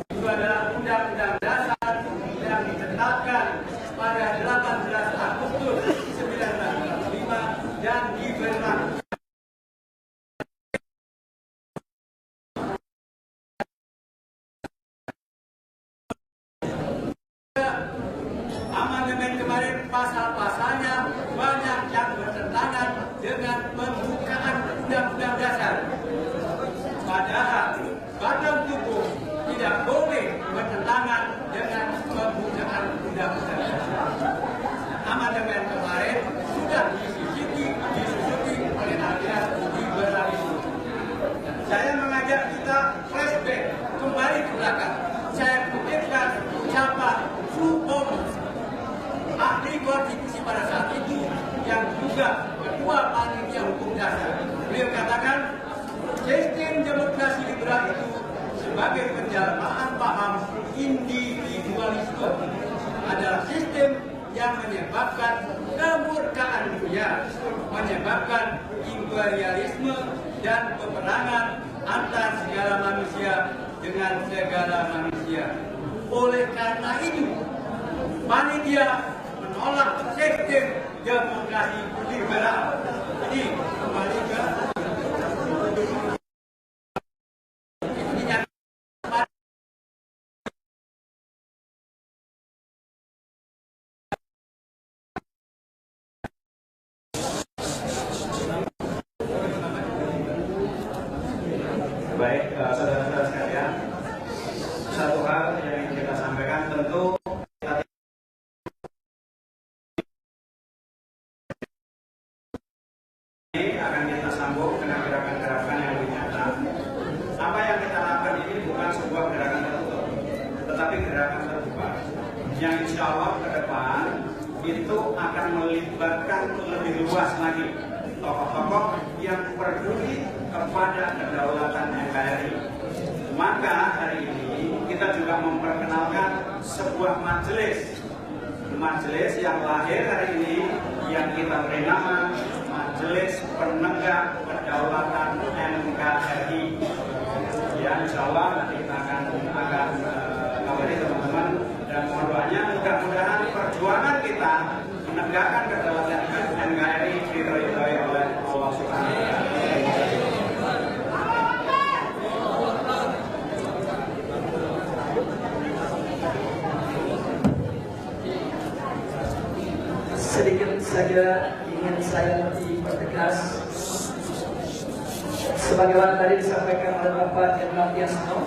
Itu adalah Undang-Undang Dasar yang ditetapkan pada 18 Agustus 1945 dan diberlakukan. Amandemen kemarin pasal-pasalnya banyak yang bertentangan dengan pembukaan Undang-Undang Dasar. Padahal badan hukum tidak boleh bertentangan dengan pembukaan Undang-Undang Dasar. Amandemen kemarin sudah disusupi oleh alias liberalisme. Saya mengajak kita flashback kembali ke belakang. Saya kutipkan ucapan Supomo, ahli konstitusi pada saat itu yang juga ketua panitia hukum dasar. Beliau katakan sistem demokrasi liberal itu sebagai penjelmaan paham individualisme adalah sistem yang menyebabkan kemurkaan dunia, menyebabkan imperialisme dan peperangan antar segala manusia dengan segala manusia. Oleh karena itu, panitia menolak sistem demokrasi liberal. Jadi kembali ke baik, saudara-saudara sekalian, satu hal yang ingin kita sampaikan tentu ini akan kita sambung dengan gerakan-gerakan yang lebih nyata. Apa yang kita lakukan ini bukan sebuah gerakan tertutup, tetapi gerakan terbuka yang insya Allah ke depan itu akan melibatkan lebih luas lagi tokoh-tokoh yang peduli kepada kedaulatan NKRI. Maka hari ini kita juga memperkenalkan sebuah majelis yang lahir hari ini yang kita beri nama Majelis Penegak Kedaulatan NKRI. Ya, insya Allah nanti kita akan kawali teman-teman dan mohon doanya mudah-mudahan perjuangan kita menegakkan kedaulatan NKRI diridhoi oleh Allah Subhanahu wa Ta'ala. Sedikit saja ingin saya lebih pertegas sebagaimana tadi disampaikan oleh Bapak Jenderal Tiasno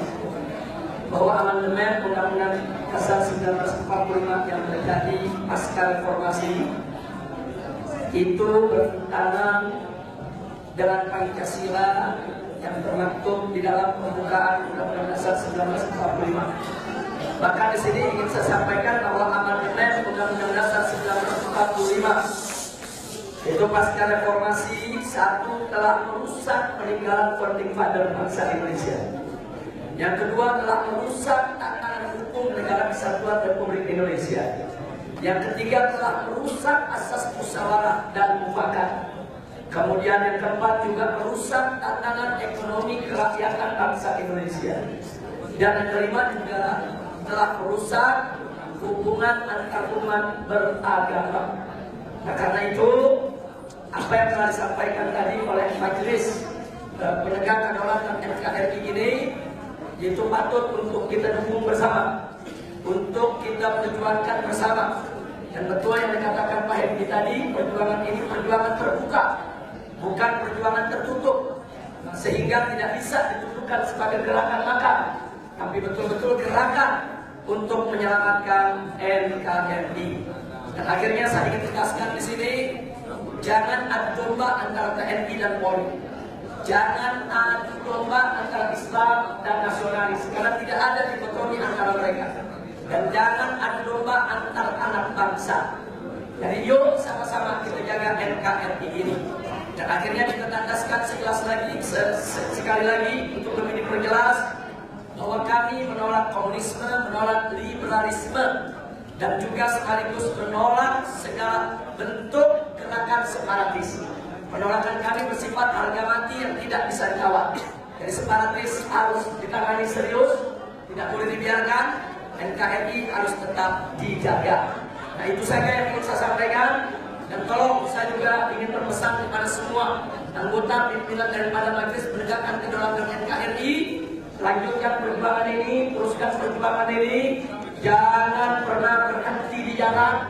bahwa amandemen Undang-Undang Dasar 1945 yang terjadi pasca reformasi itu bertentangan dengan Pancasila yang termaktub di dalam pembukaan Undang-Undang Dasar 1945. Bahkan di sini ingin saya sampaikan bahwa amandemen Undang-Undang Dasar 1945 itu pasca reformasi satu telah merusak peninggalan founding father bangsa Indonesia. Yang kedua telah merusak tatanan hukum negara kesatuan Republik Indonesia. Yang ketiga telah merusak asas musyawarah dan mufakat. Kemudian yang keempat juga merusak tatanan ekonomi kerakyatan bangsa Indonesia. Dan yang kelima juga telah merusak hubungan antar umat beragama. Nah, karena itu apa yang telah disampaikan tadi oleh Majelis Penegak Kedaulatan NKRI ini, itu patut untuk kita dukung bersama, untuk kita perjuangkan bersama. Dan betul yang dikatakan Pak Hendy tadi, perjuangan ini perjuangan terbuka, bukan perjuangan tertutup, sehingga tidak bisa ditentukan sebagai gerakan makar, tapi betul-betul gerakan untuk menyelamatkan NKRI. Dan akhirnya saya ingin tegaskan di sini, jangan adu domba antara TNI dan Polri, jangan adu domba antara Islam dan nasionalis, karena tidak ada dikotomi antara mereka. Dan jangan adu domba antar anak bangsa. Jadi yuk sama-sama kita jaga NKRI ini. Dan akhirnya kita tandaskan sekali lagi untuk lebih diperjelas bahwa kami menolak komunisme, menolak liberalisme, dan juga sekaligus menolak segala bentuk gerakan separatis. Penolakan kami bersifat harga mati yang tidak bisa dikawal. Jadi separatis harus ditangani serius, tidak boleh dibiarkan. NKRI harus tetap dijaga. Nah, itu saja yang ingin saya sampaikan. Dan tolong saya juga ingin berpesan kepada semua anggota pimpinan daripada Majelis Penegak Kedaulatan NKRI, lanjutkan perjuangan ini, teruskan perjuangan ini, jangan pernah berhenti di jalan,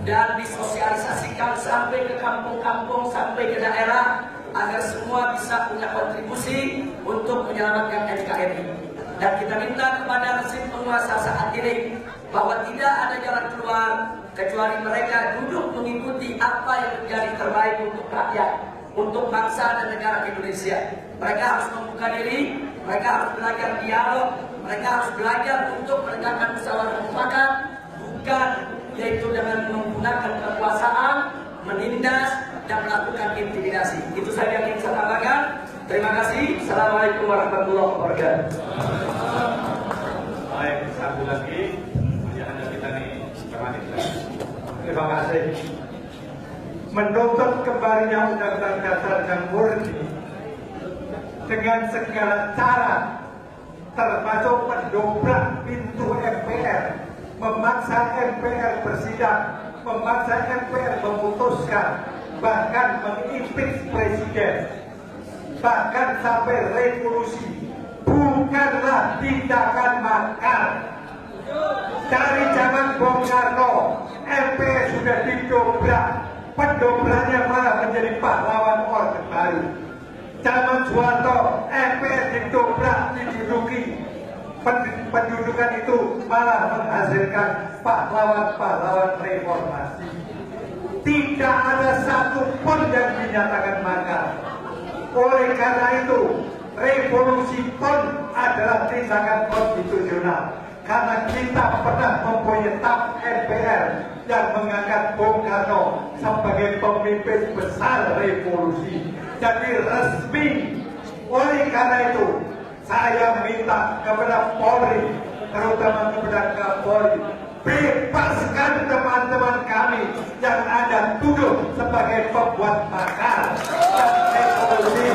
dan disosialisasikan sampai ke kampung-kampung, sampai ke daerah, agar semua bisa punya kontribusi untuk menyelamatkan NKRI. Dan kita minta kepada rezim penguasa saat ini bahwa tidak ada jalan keluar kecuali mereka duduk mengikuti apa yang menjadi terbaik untuk rakyat, untuk bangsa dan negara Indonesia. Mereka harus membuka diri, mereka harus belajar dialog, mereka harus belajar untuk menegakkan musyawarah mufakat, bukan yaitu dengan menggunakan kekuasaan, menindas dan melakukan intimidasi. Itu saja yang ingin saya tambahkan. Terima kasih. Assalamualaikum warahmatullahi wabarakatuh. Baik, satu lagi anda kita nih kembali. Terima kasih. Menuntut kembalinya Undang-Undang Dasar yang murni dengan segala cara, termasuk mendobrak pintu MPR, memaksa MPR bersidang, memaksa MPR memutuskan, bahkan mengimpeach presiden, bahkan sampai revolusi, bukanlah tindakan makar. Dari zaman Bung Karno, MPR sudah didobrak, pendobraknya malah menjadi pahlawan Orde Baru. Zaman Soeharto, MPR didobrak, diduduki, pendudukan itu malah menghasilkan pahlawan-pahlawan reformasi. Tidak ada satupun yang dinyatakan makar. Oleh karena itu, revolusi pun adalah tindakan konstitusional. Karena kita pernah mempunyai tap MPR yang mengangkat Bung Karno sebagai pemimpin besar revolusi. Jadi resmi. Oleh karena itu, saya minta kepada Polri, terutama kepada Kapolri, bebaskan teman-teman kami yang Anda tuduh sebagai pembuat makar dan revolusi.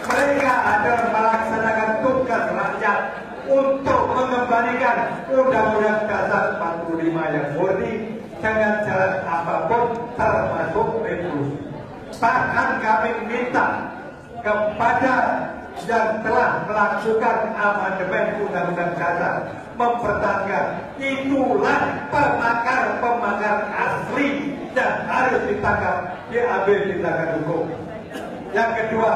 Mereka adalah melaksanakan tugas rakyat untuk mengembalikan Undang-Undang Dasar 45 yang murni dengan jalan apapun, termasuk revolusi. Bahkan kami minta kepada yang telah melakukan amandemen Undang-Undang Dasar mempertahankan, itulah pemakar-pemakar asli dan harus ditangkap, diambil tindakan hukum. Yang kedua,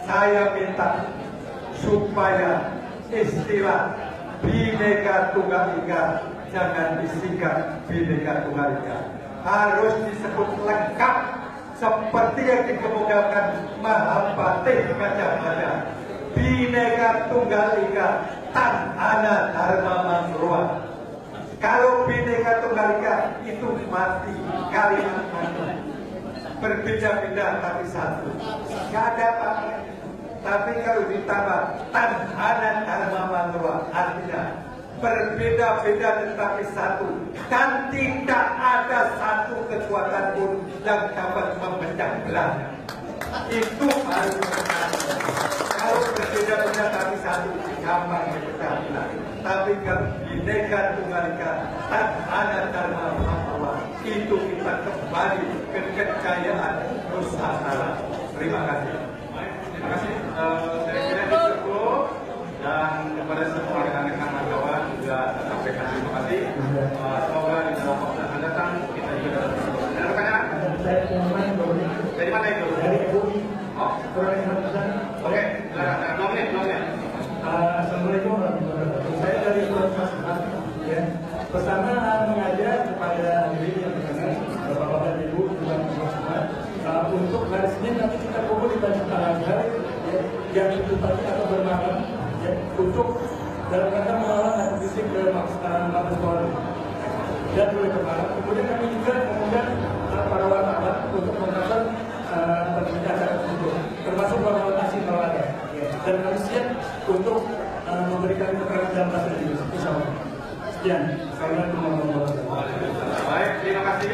saya minta supaya istilah Bhinneka Tunggal Ika jangan disingkat Bhinneka Tunggal Ika, harus disebut lengkap seperti yang dikemukakan Mahabhatih Gajah Mada. Bhinneka Tunggal Ika Tanhana Dharma Mangroa. Kalau Bhinneka Tunggal Ika itu mati, kalimat mati, berbeda-beda tapi satu, nggak ada apa-apa. Tapi kalau ditambah Tanhana Dharma Mangroa, artinya berbeda-beda tetapi satu, dan tidak ada satu kekuatan pun yang dapat memecah belahnya. Itu harus kalau berbeda-beda tapi satu, gampang memecah belah. Tapi kalau Bhinneka Tunggal Ika Tanhana Dharma Mangroa, itu kita kembali ke kejayaan Nusantara. Terima kasih. Terima kasih. Saya kira itu cukup. Dan kepada semua rekan-rekan kawan juga sampaikan terima kasih. Semoga di dalam waktu yang akan datang kita juga dapat bersama. Ada pertanyaan? Dari mana itu? Dari MUI. Oh, oke. Silakan. Nomornya. Assalamualaikum warahmatullahi wabarakatuh. Saya dari Universitas ya. Pertama mengajak kepada diri yang berkenan, bapak-bapak dan ibu, teman-teman semua, untuk hari Senin nanti kita kumpul di Banyak Tangga ya, yang itu pagi atau bermalam ya, untuk dalam rangka mengawal dan fisik ke Mabes Polri dan boleh bermalam. Kemudian kami juga mengundang para wartawan untuk menonton acara tersebut, termasuk berorientasi olahraga. Dan kami siap untuk memberikan keterangan dalam bahasa Inggris. Insyaallah. Sekian. Assalamualaikum warahmatullahi wabarakatuh. Baik, terima kasih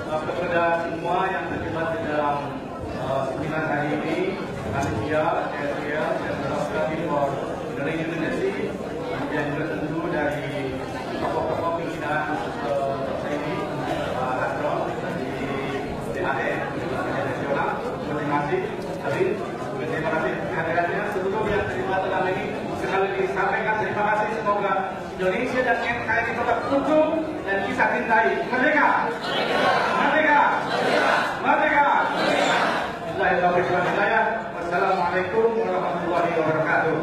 kepada semua yang terlibat di dalam seminar hari ini. Panitia, saya berterima kasih dari Indonesia dan juga tentu dari tokoh-tokoh pimpinan ini, Hasron dari DAD nasional. Terima kasih. Terima kasih kehadirannya. Seluruh yang terlibat dalam ini sekali lagi sampaikan terima kasih. Semoga Indonesia dan NKRI tetap utuh dan bisa cintai. Merdeka! Merdeka! Merdeka! Wassalamualaikum warahmatullahi wabarakatuh.